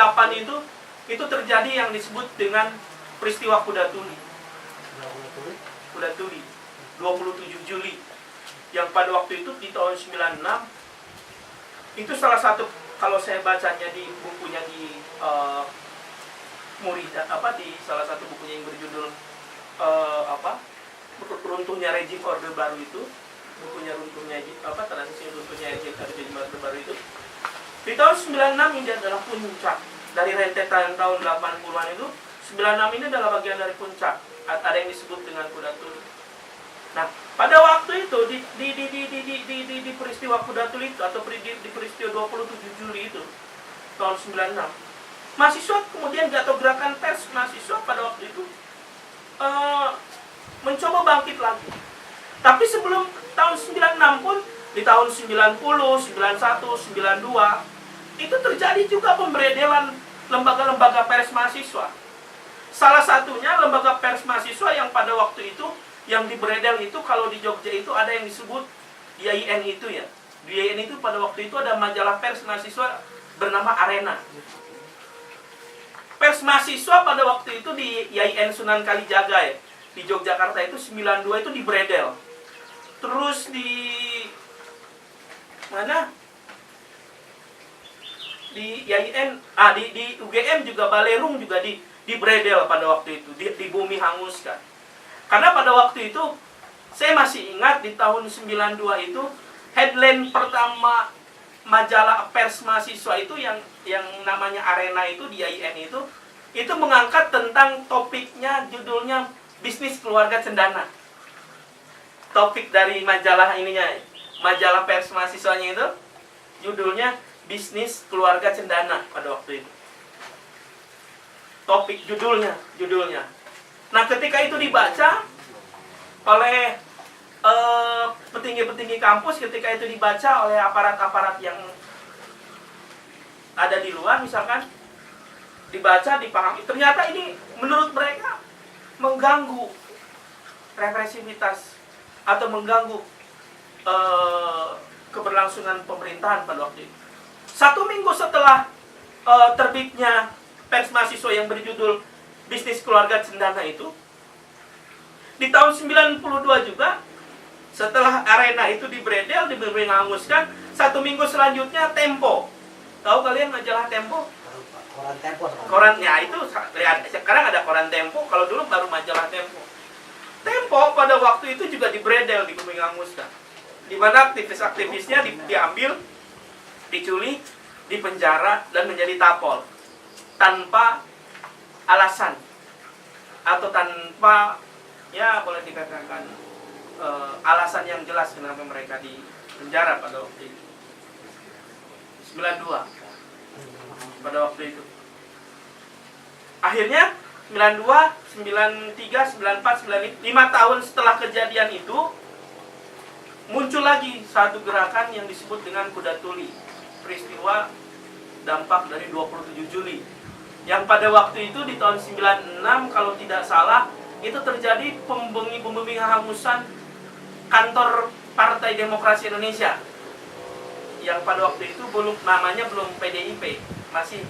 itu terjadi yang disebut dengan peristiwa Kuda Tuli. Kuda Tuli 27 Juli yang pada waktu itu di tahun 96 itu salah satu, kalau saya bacanya di bukunya di Murida, di salah satu bukunya yang berjudul runtuhnya rejim Orde Baru itu, bukunya runtuhnya transisi runtuhnya rejim Orde Baru itu, di tahun 96 ini adalah puncak dari rentetan tahun 80-an itu. 96 ini adalah bagian dari puncak, ada yang disebut dengan Kuda Tuli. Nah, pada waktu itu di peristiwa Kuda Tuli itu atau di peristiwa 27 Juli itu tahun 96, mahasiswa kemudian atau gerakan pers mahasiswa pada waktu itu mencoba bangkit lagi. Tapi sebelum tahun 96 pun, di tahun 90, 91, 92 itu terjadi juga pemberedelan lembaga-lembaga pers mahasiswa. Salah satunya lembaga pers mahasiswa yang pada waktu itu yang diberedel itu, kalau di Jogja itu ada yang disebut YIN itu ya. Di YIN itu pada waktu itu ada majalah pers mahasiswa bernama Arena. Pers mahasiswa pada waktu itu di YIN Sunan Kalijaga ya, di Yogyakarta itu 92 itu diberedel. Terus di mana? Di YIN, di UGM juga Balerung juga dibredel pada waktu itu, di bumi hanguskan. Karena pada waktu itu saya masih ingat di tahun 92 itu headline pertama majalah pers mahasiswa itu yang namanya Arena itu di YIN itu mengangkat tentang topiknya, judulnya bisnis keluarga cendana. Topik dari majalah ininya, majalah pers mahasiswanya itu judulnya bisnis keluarga cendana pada waktu itu. Topik judulnya. Nah, ketika itu dibaca oleh petinggi-petinggi kampus, ketika itu dibaca oleh aparat-aparat yang ada di luar misalkan, dibaca, dipahami, ternyata ini menurut mereka mengganggu represivitas atau mengganggu keberlangsungan pemerintahan pada waktu itu. 1 minggu setelah terbitnya pers mahasiswa yang berjudul bisnis keluarga cendana itu, di tahun 92 juga setelah Arena itu dibredel, dihanguskan, 1 minggu selanjutnya Tempo. Tahu kalian majalah Tempo? Koran Tempo. Koran ya itu sekarang ada Koran Tempo, kalau dulu baru majalah Tempo. Tempo pada waktu itu juga dibredel, dihanguskan. Di mana aktivis-aktivisnya diambil, diculik, dipenjara dan menjadi tapol tanpa alasan atau tanpa, ya boleh dikatakan alasan yang jelas kenapa mereka di penjara pada waktu itu. 92 pada waktu itu. Akhirnya 92, 93, 94, 95, 5 tahun setelah kejadian itu muncul lagi satu gerakan yang disebut dengan Kuda Tuli, peristiwa dampak dari 27 Juli. Yang pada waktu itu di tahun 96 kalau tidak salah itu terjadi penghamusan kantor Partai Demokrasi Indonesia. Yang pada waktu itu namanya belum PDIP, masih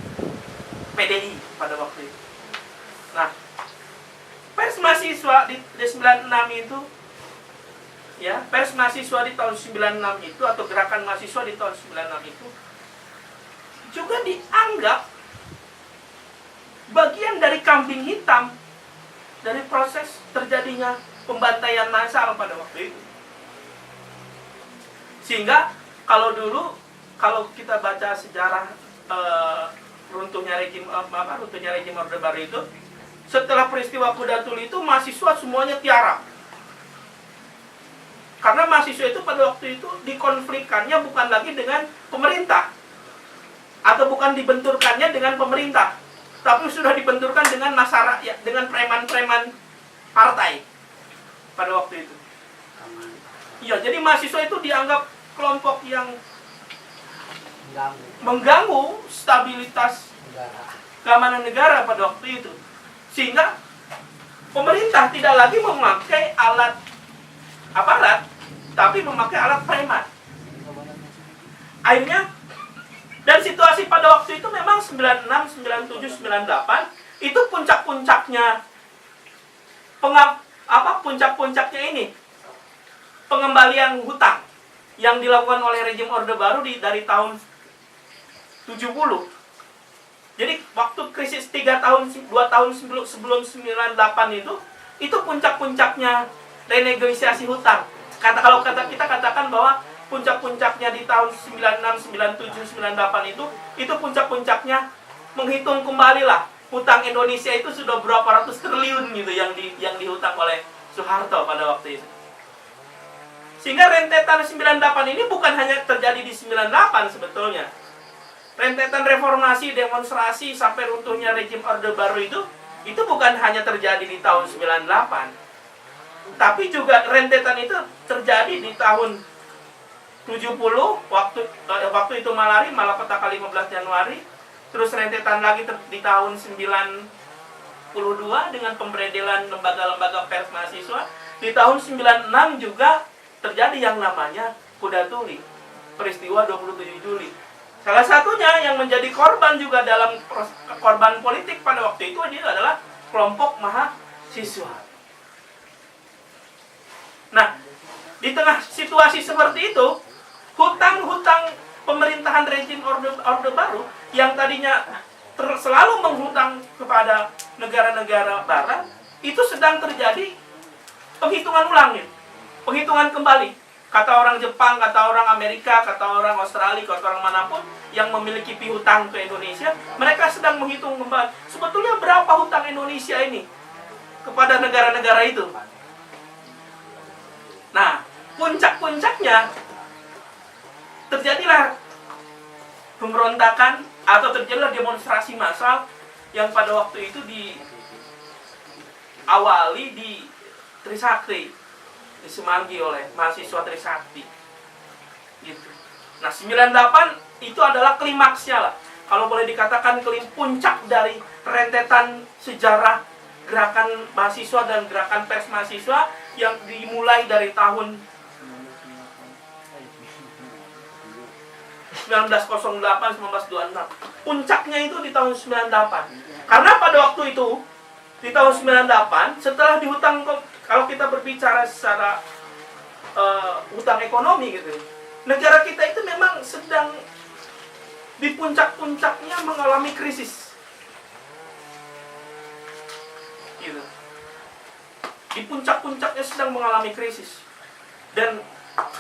PDI pada waktu itu. Nah, pers mahasiswa di 96 itu, ya, pers mahasiswa di tahun 96 itu atau gerakan mahasiswa di tahun 96 itu juga dianggap bagian dari kambing hitam dari proses terjadinya pembantaian massal pada waktu itu. Sehingga kalau dulu, kalau kita baca sejarah runtuhnya rejim Orde Baru itu, setelah peristiwa Kuda Tuli itu mahasiswa semuanya tiarap. Karena mahasiswa itu pada waktu itu dikonflikkannya bukan lagi dengan pemerintah, atau bukan dibenturkannya dengan pemerintah, tapi sudah dibenturkan dengan masyarakat, ya, dengan preman-preman partai pada waktu itu. Iya, jadi mahasiswa itu dianggap kelompok yang mengganggu stabilitas keamanan negara pada waktu itu. Sehingga pemerintah tidak lagi memakai alat aparat, tapi memakai alat preman. Akhirnya, dan situasi pada waktu itu memang 96, 97, 98 itu puncak-puncaknya puncak-puncaknya ini pengembalian hutang yang dilakukan oleh rejim Orde Baru dari tahun 70. Jadi waktu krisis 2 tahun sebelum 98 itu puncak-puncaknya renegosiasi hutang. Kalau kita katakan bahwa puncak-puncaknya di tahun 96, 97, 98 itu puncak-puncaknya menghitung kembali lah hutang Indonesia itu sudah berapa ratus triliun gitu yang dihutang oleh Soeharto pada waktu itu. Sehingga rentetan 98 ini bukan hanya terjadi di 98 sebetulnya. Rentetan reformasi, demonstrasi, sampai runtuhnya rejim Orde Baru itu bukan hanya terjadi di tahun 98. Tapi juga rentetan itu terjadi di tahun 70, waktu itu malapetaka 15 Januari. Terus rentetan lagi di tahun 92 dengan pemberedelan lembaga-lembaga pers mahasiswa. Di tahun 96 juga terjadi yang namanya Kuda Tuli, peristiwa 27 Juli. Salah satunya yang menjadi korban juga dalam korban politik pada waktu itu dia adalah kelompok mahasiswa. Nah, di tengah situasi seperti itu, hutang-hutang pemerintahan rejim Orde Baru yang tadinya selalu menghutang kepada negara-negara barat, itu sedang terjadi penghitungan ulang, penghitungan kembali. Kata orang Jepang, kata orang Amerika, kata orang Australia, kata orang manapun yang memiliki piutang ke Indonesia, mereka sedang menghitung kembali sebetulnya berapa hutang Indonesia ini kepada negara-negara itu. Nah, puncak-puncaknya terjadilah pemberontakan atau terjadilah demonstrasi massal yang pada waktu itu diawali di Trisakti, disemangi oleh mahasiswa Trisakti gitu. Nah, 98 itu adalah klimaksnya lah, kalau boleh dikatakan puncak dari rentetan sejarah gerakan mahasiswa dan gerakan pers mahasiswa yang dimulai dari tahun 1908, 1926. Puncaknya itu di tahun 98. Karena pada waktu itu di tahun 98 setelah dihutang, kalau kita berbicara secara hutang ekonomi gitu, negara kita itu memang sedang di puncak-puncaknya mengalami krisis gitu. Di puncak-puncaknya sedang mengalami krisis. Dan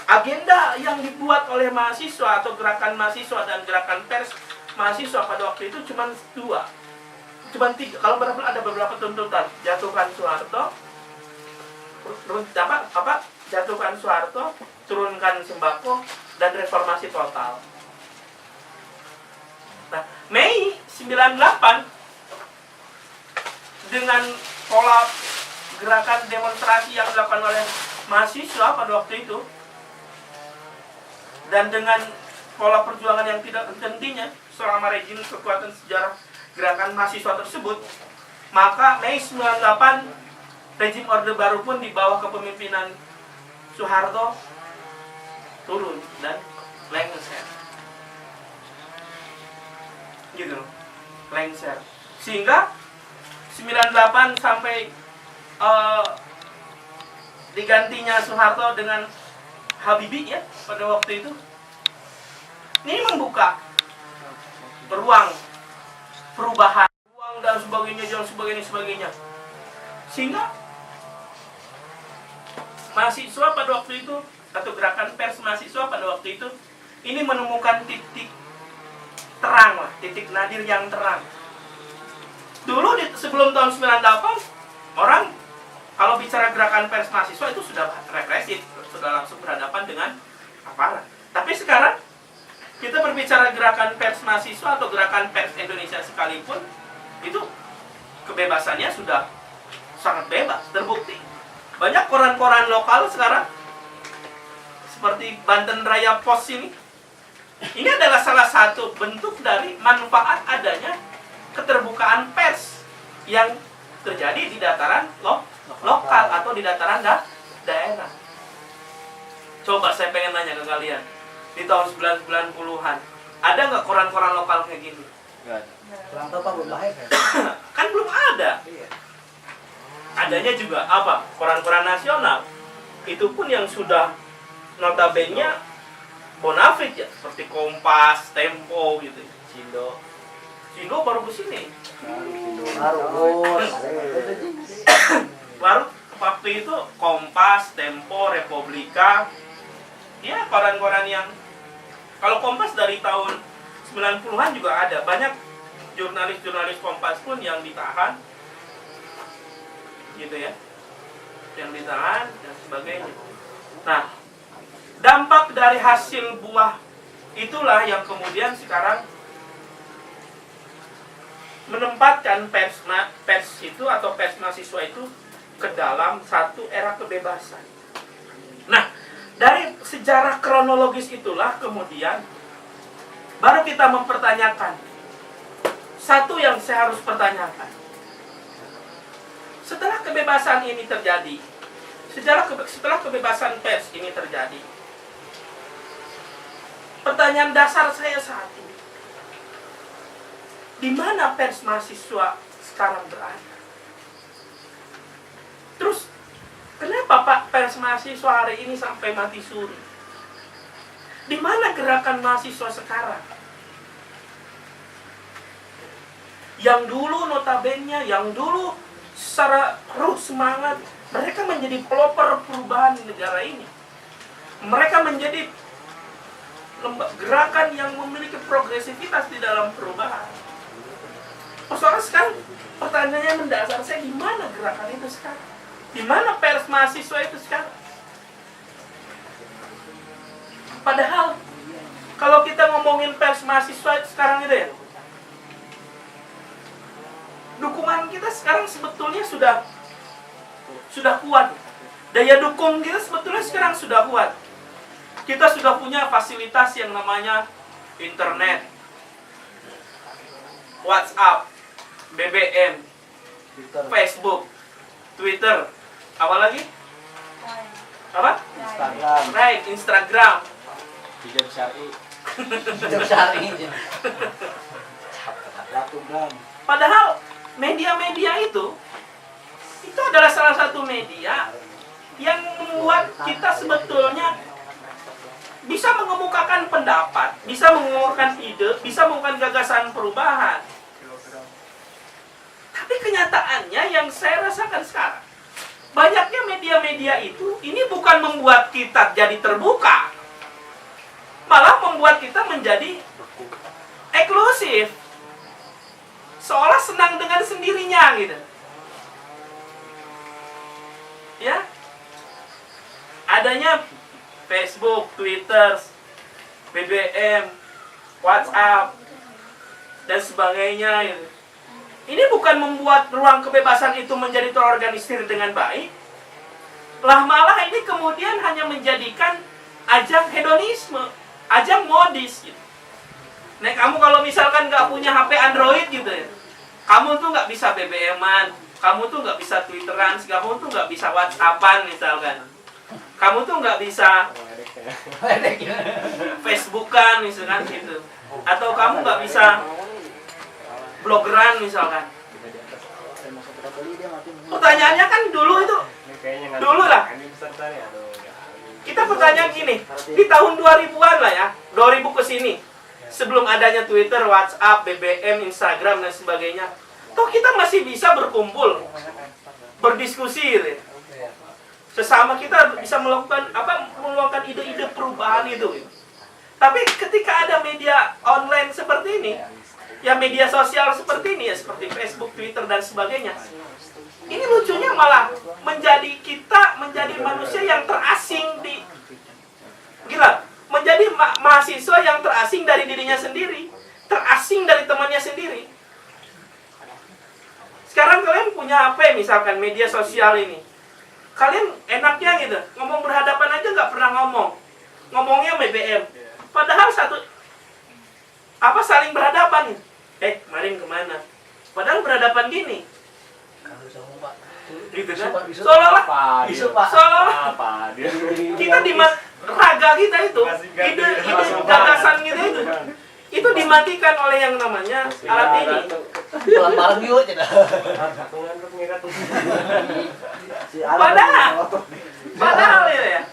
agenda yang dibuat oleh mahasiswa atau gerakan mahasiswa dan gerakan pers mahasiswa pada waktu itu cuma 3. Kalau ada beberapa tuntutan: jatuhkan Soeharto, jatuhkan Soeharto, turunkan sembako, dan reformasi total. Nah, Mei 98 dengan pola gerakan demonstrasi yang dilakukan oleh mahasiswa pada waktu itu, dan dengan pola perjuangan yang tidak hentinya selama rejim kekuatan sejarah gerakan mahasiswa tersebut, maka Mei 98 rejim Orde Baru pun di bawah kepemimpinan Soeharto turun dan lengser gitu, lengser. Sehingga 98 sampai digantinya Soeharto dengan Habibie ya pada waktu itu, ini membuka peruang perubahan, ruang dan sebagainya. Sehingga mahasiswa pada waktu itu atau gerakan pers mahasiswa pada waktu itu ini menemukan titik terang lah, titik nadir yang terang. Dulu sebelum tahun 98, orang kalau bicara gerakan pers mahasiswa itu sudah represif, sudah langsung berhadapan dengan aparat. Tapi sekarang kita berbicara gerakan pers mahasiswa atau gerakan pers Indonesia sekalipun, itu kebebasannya sudah sangat bebas, terbukti. Banyak koran-koran lokal sekarang, seperti Banten Raya Pos ini adalah salah satu bentuk dari manfaat adanya keterbukaan pers yang terjadi di dataran lokal atau di dataran daerah. Coba saya pengen nanya ke kalian, di tahun 90-an ada nggak koran-koran lokal kayak gini? Nggak ada. Kurang tahu Pak, belum lahir ya? Kan belum ada. Iya. Adanya juga apa? Koran-koran nasional. Itu pun yang sudah notabene bonafit ya, seperti Kompas, Tempo gitu. Cindo baru ke sini. Baru waktu itu Kompas, Tempo, Republika. Ya, koran-koran yang kalau Kompas dari tahun 90-an juga ada. Banyak jurnalis-jurnalis Kompas pun yang ditahan. Gitu ya. Yang ditahan dan sebagainya. Nah, dampak dari hasil buah itulah yang kemudian sekarang menempatkan pers itu atau pers mahasiswa itu ke dalam satu era kebebasan. Nah, dari sejarah kronologis itulah kemudian baru kita mempertanyakan satu yang saya harus pertanyakan. Setelah kebebasan ini terjadi, setelah kebebasan pers ini terjadi, pertanyaan dasar saya saat ini, di mana pers mahasiswa sekarang berada? Terus, kenapa Pak pers mahasiswa hari ini sampai mati suri? Di mana gerakan mahasiswa sekarang? Yang dulu notabene, yang dulu secara ruh semangat, mereka menjadi pelopor perubahan di negara ini. Mereka menjadi gerakan yang memiliki progresivitas di dalam perubahan. Persoalan sekarang, pertanyaannya mendasar saya, di mana gerakan itu sekarang? Di mana pers mahasiswa itu sekarang? Padahal, kalau kita ngomongin pers mahasiswa itu sekarang itu ya, dukungan kita sekarang sebetulnya sudah kuat. Daya dukung kita sebetulnya sekarang sudah kuat. Kita sudah punya fasilitas yang namanya internet, WhatsApp, BBM, Facebook, Twitter, apa lagi? Apa? Instagram. Hijab syar'i. Hidup syari. Padahal media-media itu adalah salah satu media yang membuat kita sebetulnya bisa mengemukakan pendapat, bisa mengemukakan ide, bisa mengemukakan gagasan perubahan. Tapi kenyataannya yang saya rasakan sekarang, banyaknya media-media itu, ini bukan membuat kita jadi terbuka, malah membuat kita menjadi eksklusif, seolah senang dengan sendirinya gitu. Ya, adanya Facebook, Twitter, BBM, WhatsApp, dan sebagainya gitu. Ini bukan membuat ruang kebebasan itu menjadi terorganisir dengan baik, malah ini kemudian hanya menjadikan ajang hedonisme, ajang modis gitu. Nah, kamu kalau misalkan nggak punya HP Android gitu ya, kamu tuh nggak bisa BBM-an, kamu tuh nggak bisa Twitteran, kamu tuh nggak bisa WhatsAppan misalkan, kamu tuh nggak bisa Facebookan misalkan gitu, atau kamu nggak bisa blogeran misalkan. Pertanyaannya kan dulu lah. Kita pertanyaan gini, di tahun 2000-an lah ya, 2000 ke sini, sebelum adanya Twitter, WhatsApp, BBM, Instagram dan sebagainya, toh kita masih bisa berkumpul, berdiskusi gitu ya. Sesama kita bisa melakukan ide-ide perubahan itu. Tapi ketika ada media online seperti ini, ya media sosial seperti ini ya, seperti Facebook, Twitter dan sebagainya, ini lucunya malah menjadi kita menjadi manusia yang terasing di gila, menjadi mahasiswa yang terasing dari dirinya sendiri, terasing dari temannya sendiri. Sekarang kalian punya HP misalkan media sosial ini, kalian enaknya gitu, ngomong berhadapan aja nggak pernah ngomongnya BBM. Padahal saling berhadapan. Kemarin kemana? Padahal berhadapan gini. Gitu kan? Seolah-olah kita raga kita itu, ide gagasan kita itu dimatikan oleh yang namanya alat ini. Bareng yuk, Padahal ya,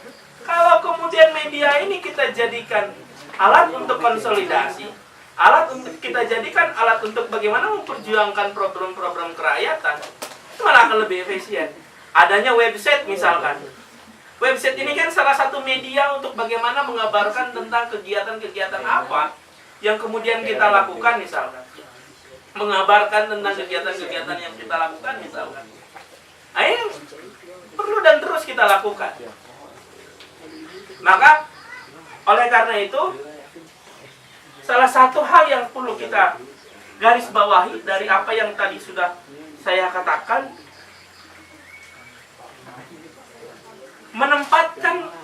kalau kemudian media ini kita jadikan alat untuk konsolidasi, kita jadikan alat untuk bagaimana memperjuangkan program-program kerakyatan, itu malah akan lebih efisien. Adanya website misalkan. Website ini kan salah satu media untuk bagaimana mengabarkan tentang kegiatan-kegiatan apa yang kemudian kita lakukan misalkan. Mengabarkan tentang kegiatan-kegiatan yang kita lakukan misalkan. Ini perlu dan terus kita lakukan. Maka oleh karena itu, salah satu hal yang perlu kita garis bawahi dari apa yang tadi sudah saya katakan, menempatkan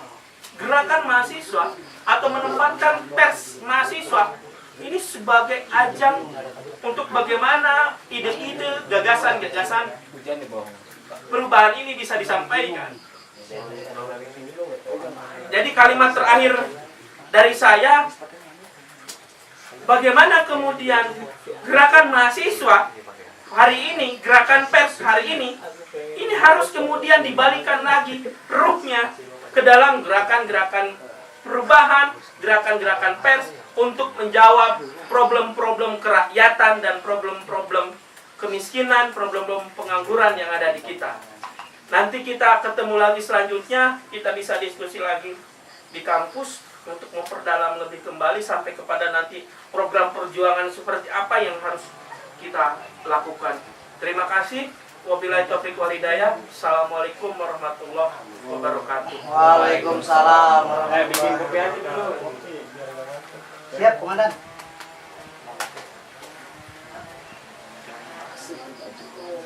gerakan mahasiswa atau menempatkan pers mahasiswa ini sebagai ajang untuk bagaimana ide-ide, gagasan-gagasan perubahan ini bisa disampaikan. Jadi kalimat terakhir dari saya, bagaimana kemudian gerakan mahasiswa hari ini, gerakan pers hari ini harus kemudian dibalikan lagi ruhnya ke dalam gerakan-gerakan perubahan, gerakan-gerakan pers untuk menjawab problem-problem kerakyatan dan problem-problem kemiskinan, problem-problem pengangguran yang ada di kita. Nanti kita ketemu lagi selanjutnya, kita bisa diskusi lagi di kampus untuk memperdalam lebih kembali sampai kepada nanti program perjuangan seperti apa yang harus kita lakukan. Terima kasih. Wabillahi taufiq wal hidayah. Assalamualaikum warahmatullahi wabarakatuh. Waalaikumsalam. Bikin kopi aja dulu. Siap, Komandan.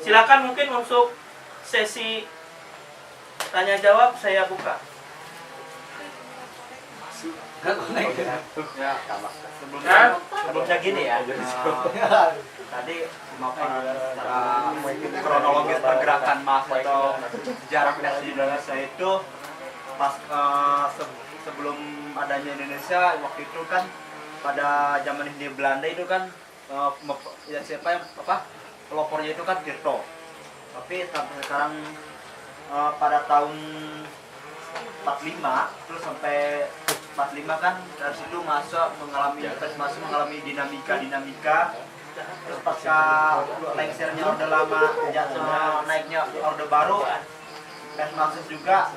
Silakan mungkin untuk sesi tanya jawab saya buka. Sebelumnya gini ya. Tadi secara kronologis pergerakan massa atau sejarah pers di Indonesia itu pas sebelum adanya Indonesia waktu itu kan pada zaman Hindia Belanda itu kan pelopornya itu kan Tirto. Tapi sampai sekarang pada tahun 45 terus sampai 45 kan dari situ masa mengalami dinamika. Terus pasca lengsernya Orde Lama, naiknya Orde Baru, pers Marxis juga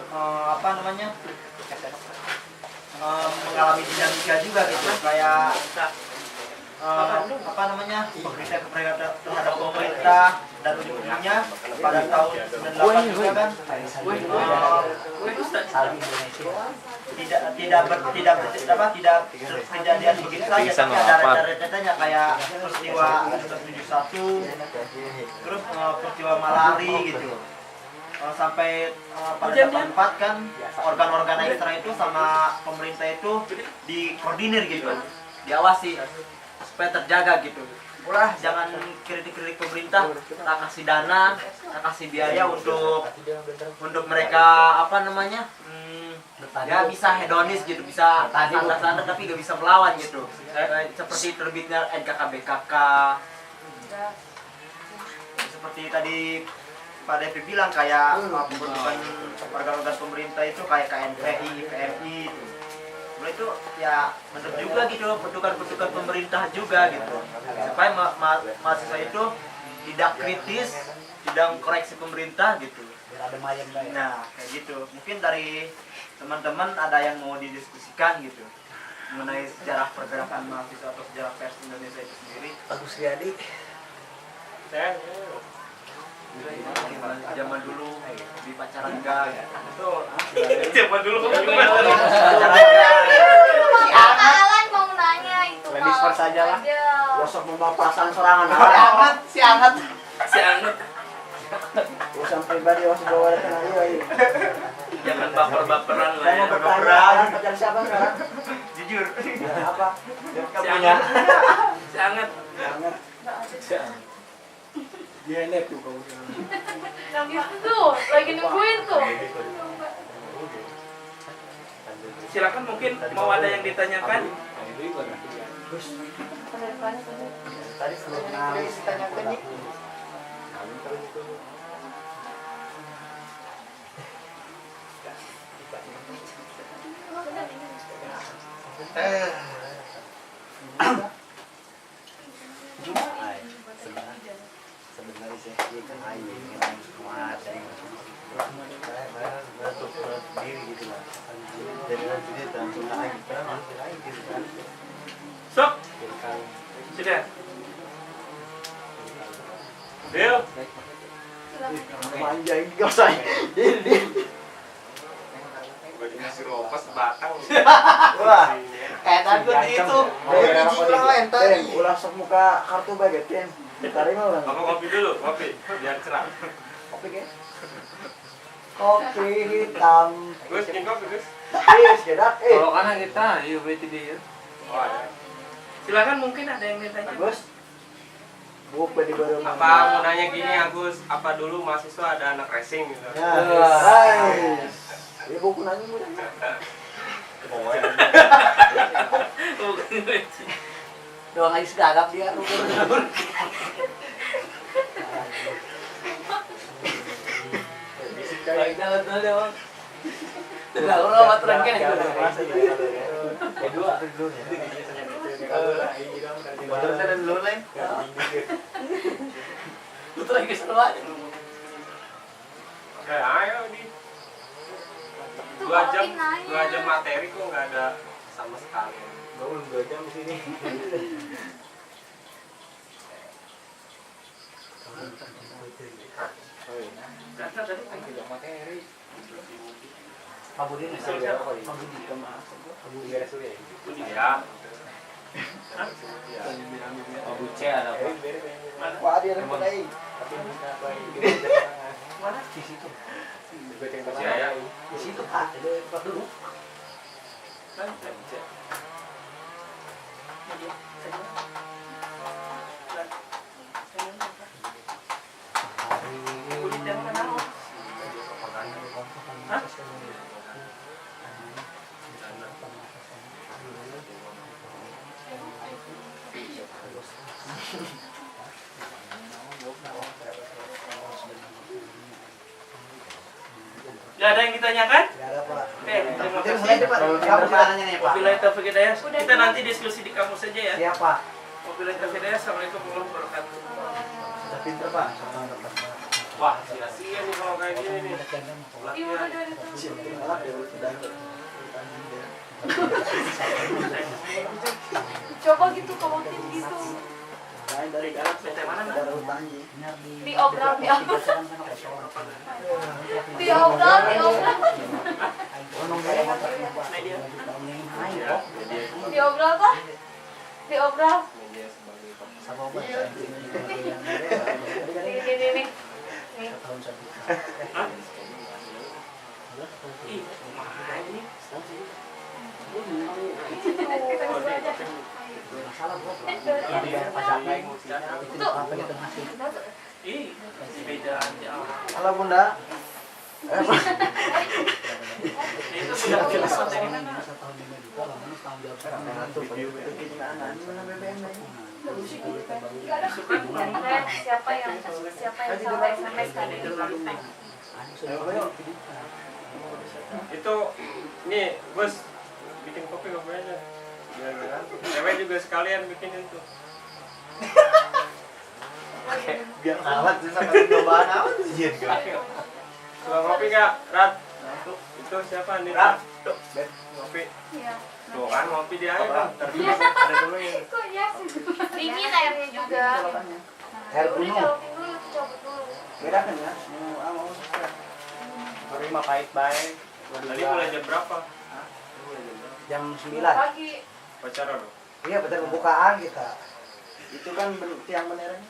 mengalami dinamika juga gitu, kayak keprihatinan terhadap pemerintah, dan ujung-ujungnya pada tahun 98 juga kan tidak kejadian begitu saja, tapi ada rentetannya kayak peristiwa 71, terus peristiwa malari gitu. Sampai pada 84 kan organ-organ ekstra itu sama pemerintah itu dikoordinir gitu, diawasi supaya terjaga gitu. Ulah jangan kritik-kritik pemerintah, tak kasih dana, tak kasih biaya untuk mereka ya bisa hedonis gitu, bisa standar-standar tapi gak bisa melawan gitu. Seperti terbitnya NKKBKK, seperti tadi Pak Devi bilang kayak pembentukan organ-organ pemerintah itu kayak KNPI, PMI itu. Itu ya benar juga gitu, bentukan-bentukan pemerintah juga gitu, supaya mahasiswa itu tidak kritis, tidak koreksi pemerintah gitu. Nah kayak gitu, mungkin dari teman-teman ada yang mau didiskusikan gitu. mengenai sejarah pergerakan mahasiswa atau sejarah pers Indonesia itu sendiri. Agus Riyadi. Saya Gimana zaman dulu di pacaran enggak ya? zaman dulu Pacaran enggak? Kalian mau nanya itu Ladies first aja lah. Gosok mau perasaan sorangan. Si anget. si anget. Urusan pribadi masih bawa datang ayo. Jangan baper-baperan lah Saya ya. mau bertanya, pacar siapa sekarang? Jujur. Apa? Si anget. Si anget. Jangan. Dia net tuh kamu. Itu tuh, lagi nungguin tuh. Silakan mungkin mau ada yang ditanyakan. Tadi sebelum nangis tanyakan nih. Sebenarnya sih kan ayo yang kuat diri gitu lah. Jadi dia langsung aja gitu kan. Sok. Sudah. Deal. Manja ini gak usah. Ini. Ngasih ropas batang. Wah. Takut itu. Dari biji tadi. Ulah sok muka kartu baget kan. Tadi mah ulang. Apa kopi dulu? Kopi biar cerah. Kopi kan? Kopi hitam. Gus, ini kopi Gus. Sekedar. Kalau kanan kita, yuk berarti dia. Oh, ada. Silakan mungkin ada yang ditanya. Bagus. Buku di baru. Apa mau nanya gini Agus, apa dulu mahasiswa ada anak racing gitu? Ya. Hai. Ini buku nanya mudah. Doang aja segagap dia. Jalan doang. Tidak orang amat rengken itu. Kedua dulu ya. Bener saya dulu lain. Lu tuh lagi seru aja. Oke, ayo di 2 jam materi kok nggak ada sama sekali. Bangun 2 jam di sini. Karena tadi kan tidak materi. Abu dia ngasih dia. Abu di kamar. Abu dia surya. Itu dia. Abu C ada apa? Wah, dia ada mulai. Mana di situ? Saya Di situ ah, ada tempat dulu. Kan bisa. Kulit yang mana? Hah? Gak ada yang ditanyakan? Enggak ada, Pak. Oke, terima Mulai kasih. Pak. Kamu caranya nih Pak. Wabillahi taufiq hidayah. Kita nanti diskusi di kampus saja ya. Siapa? Wabillahi taufiq hidayah. Assalamualaikum warahmatullahi wabarakatuh. Sudah pinter Pak. wah sia-sia nih kalau kayak gini nih. Iya udah itu. Coba gitu kawatin gitu. Lain dari galak PT mana, Mas? ada utangnya. Diobral, diobral. Diobral, diobral. Media. Diobral kah? Diobral. Ini. Nih. Ih, mahal ini. Ih, beda aja. Halo Bunda. Itu sudah jelas materi mana? Siapa yang salah SMS tadi itu kontak. Itu nih bos bikin kopi nggak aja. Cewek juga sekalian bikinin tuh. Biar awet sih sampai cobaan awet sih. Suka kopi nggak, Rat? Itu itu siapa nih? Rap. Ngopi. Iya. Tuh kan ngopi dia aja kan. Iya. Ada dulu ya. Kok ya sih? Dingin airnya juga. Air Udah kuno. jauhin dulu, cabut dulu. Beda kan ya? Baru mah pahit baik. Tadi mulai jam berapa? Jam 9. Pagi. Pacaran dong. Iya, betul pembukaan kita. Itu kan tiang benerannya.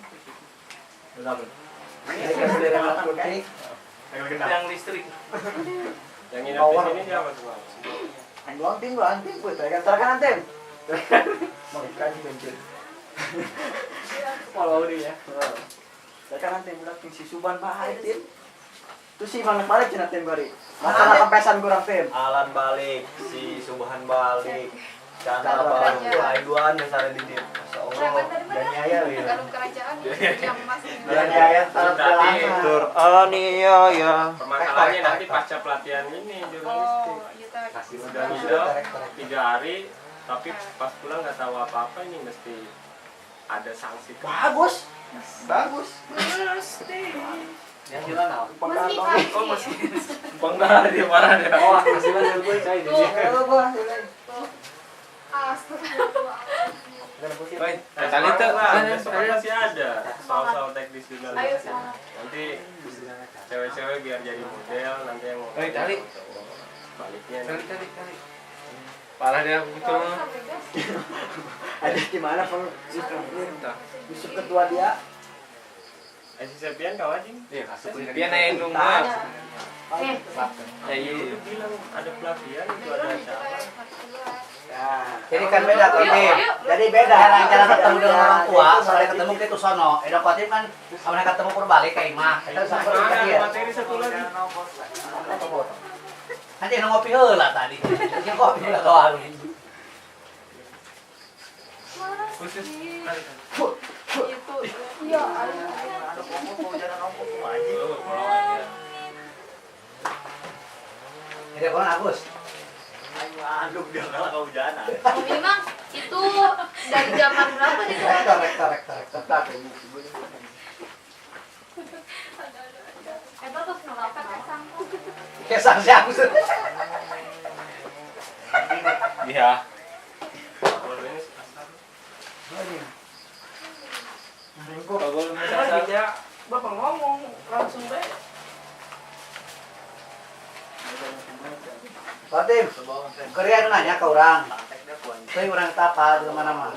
Ini kan bendera putih. Yang listrik. Yang nginep di sini siapa semua? Anting, gue kan terkan anting. Mau ikan bensin. Kalau dia ya. Terkan anting budak si Suban baik tim. Itu sih mana balik cina tim bari. Masalah kempesan kurang tim. Alan balik, si Subhan balik, Chandra balik, Aiduan yang sare di dia. Berapa tadi Dan mana? Yaya ya. Galuh kerajaan yang masih. Dan Yaya Tadi tur aniaya. permasalahannya nanti pasca pelatihan ini jurnalistik. Oh, iya tadi. Udah hidup 3 hari, tapi pas pulang nggak tahu apa-apa ini mesti ada sanksi. Bagus. Bagus. Yang jalan apa? Meski pagi. Oh masih bangga dia marah dia. Oh, masih ada gue cai di sini. Halo, gua. Tuh. Astagfirullah. Kali itu besok kan masih ada soal-soal teknis Ayo jurnalistik. semangat. Nanti cewek-cewek biar jadi model, nanti yang mau Kali. baliknya. Kali. Parah dia gitu. Kalau sampai gas. Ada di mana Bang? Yusuf ketua dia. Si Sepian kau aja. Iya, dia naik rumah. Eh, Ya iya. Itu bilang ada pelatihan itu ada acara. Jadi kan beda tuh, Tim. Jadi beda. Cara cara ketemu dengan orang tua, soalnya ketemu ke itu sono. Edukatif kan, awalnya ketemu berbalik ke imah. Itu sampai ke Ada dia. materi satu lagi. Nanti ngopi heula tadi. Yang kopi heula doang. Khusus. itu. Iya, ayo. Jadi orang Agus. Aduh, dia kalah kehujanan. Ini mah itu dari zaman berapa nih? Rektor. Itu terus melakukan kesangku. Kesang si Agus. Iya. Kalau ini Kalau dia Bapak ngomong langsung deh. Fatim, Korea nanya ke orang. Saya orang tapa di mana-mana.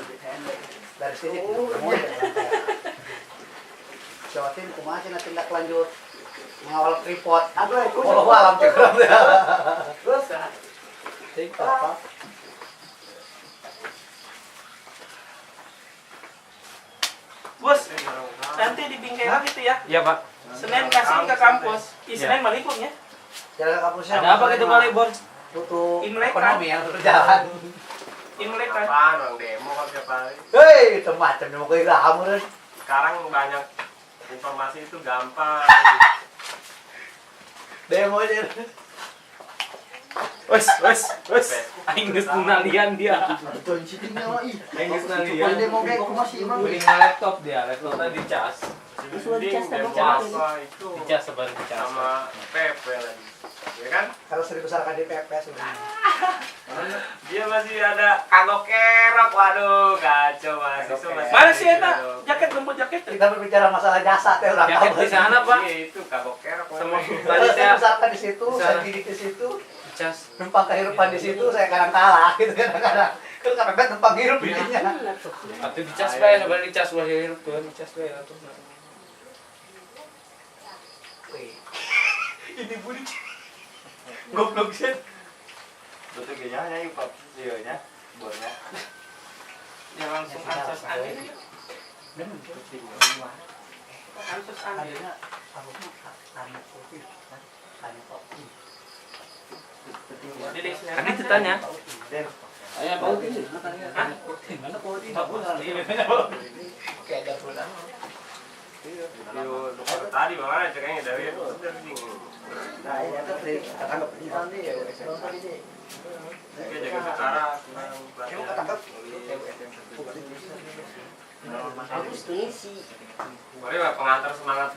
Dari sini Jawa Timur kumaha cenah tindak lanjut mengawal tripod. Aduh, aku alam cekram. Terus apa? Bos, nanti di bingkai gitu ya. Iya Pak. Senin kasih ke kampus. Senin balik ya. Jalan kampusnya. Ada apa gitu balik Bor? Butuh Imlek ekonomi yang berjalan. Imlek kan. apaan orang demo kan tiap hari. Hei, itu macam mau ke kamu. Sekarang banyak informasi itu gampang. Demo aja. Wes. Aing geus nalian dia. Betul sitingnya mah ih. Aing geus Itu nalian. demo kayak kumaha sih emang. Beli laptop dia, laptopnya dicas. Mending demo apa itu Dicas sebar dicas. sama PP lagi. Ya kan? Kalau sering besarkan di PP sebenarnya. Dia masih ada kagok kerok, waduh kacau mahasiswa masih. Mana sih ada eta? gitu. Jaket lembut jaket. Kita berbicara masalah jasa teh orang Jaket di sana Pak. Iya itu kagok kerok. Sama weh. tadi Saya saya besarkan di situ, Di saya sana. didik di situ, dicas. numpang kehidupan di situ, saya kadang kalah gitu kadang-kadang. Kan kadang numpang hidup intinya. Atuh dicas bae, sabar dicas bae hirup tuh, dicas bae atuh. Ini budi. Goblok sih. Betul kayaknya nyanyi Pak. Iya nya. Bornya. Ya langsung ansos angin. Ansos angin. Adanya aku tanya kopi. Tanya kopi. Jadi Senin. Kan ditanya. Saya bau ini, mana kopi? Kayak ada pulang. Video dokter tadi mana ceritanya dari Nah, ini tuh ketangkep di nanti ya. dia jaga perkara Kamu ketangkep. Mari Pak, pengantar semangat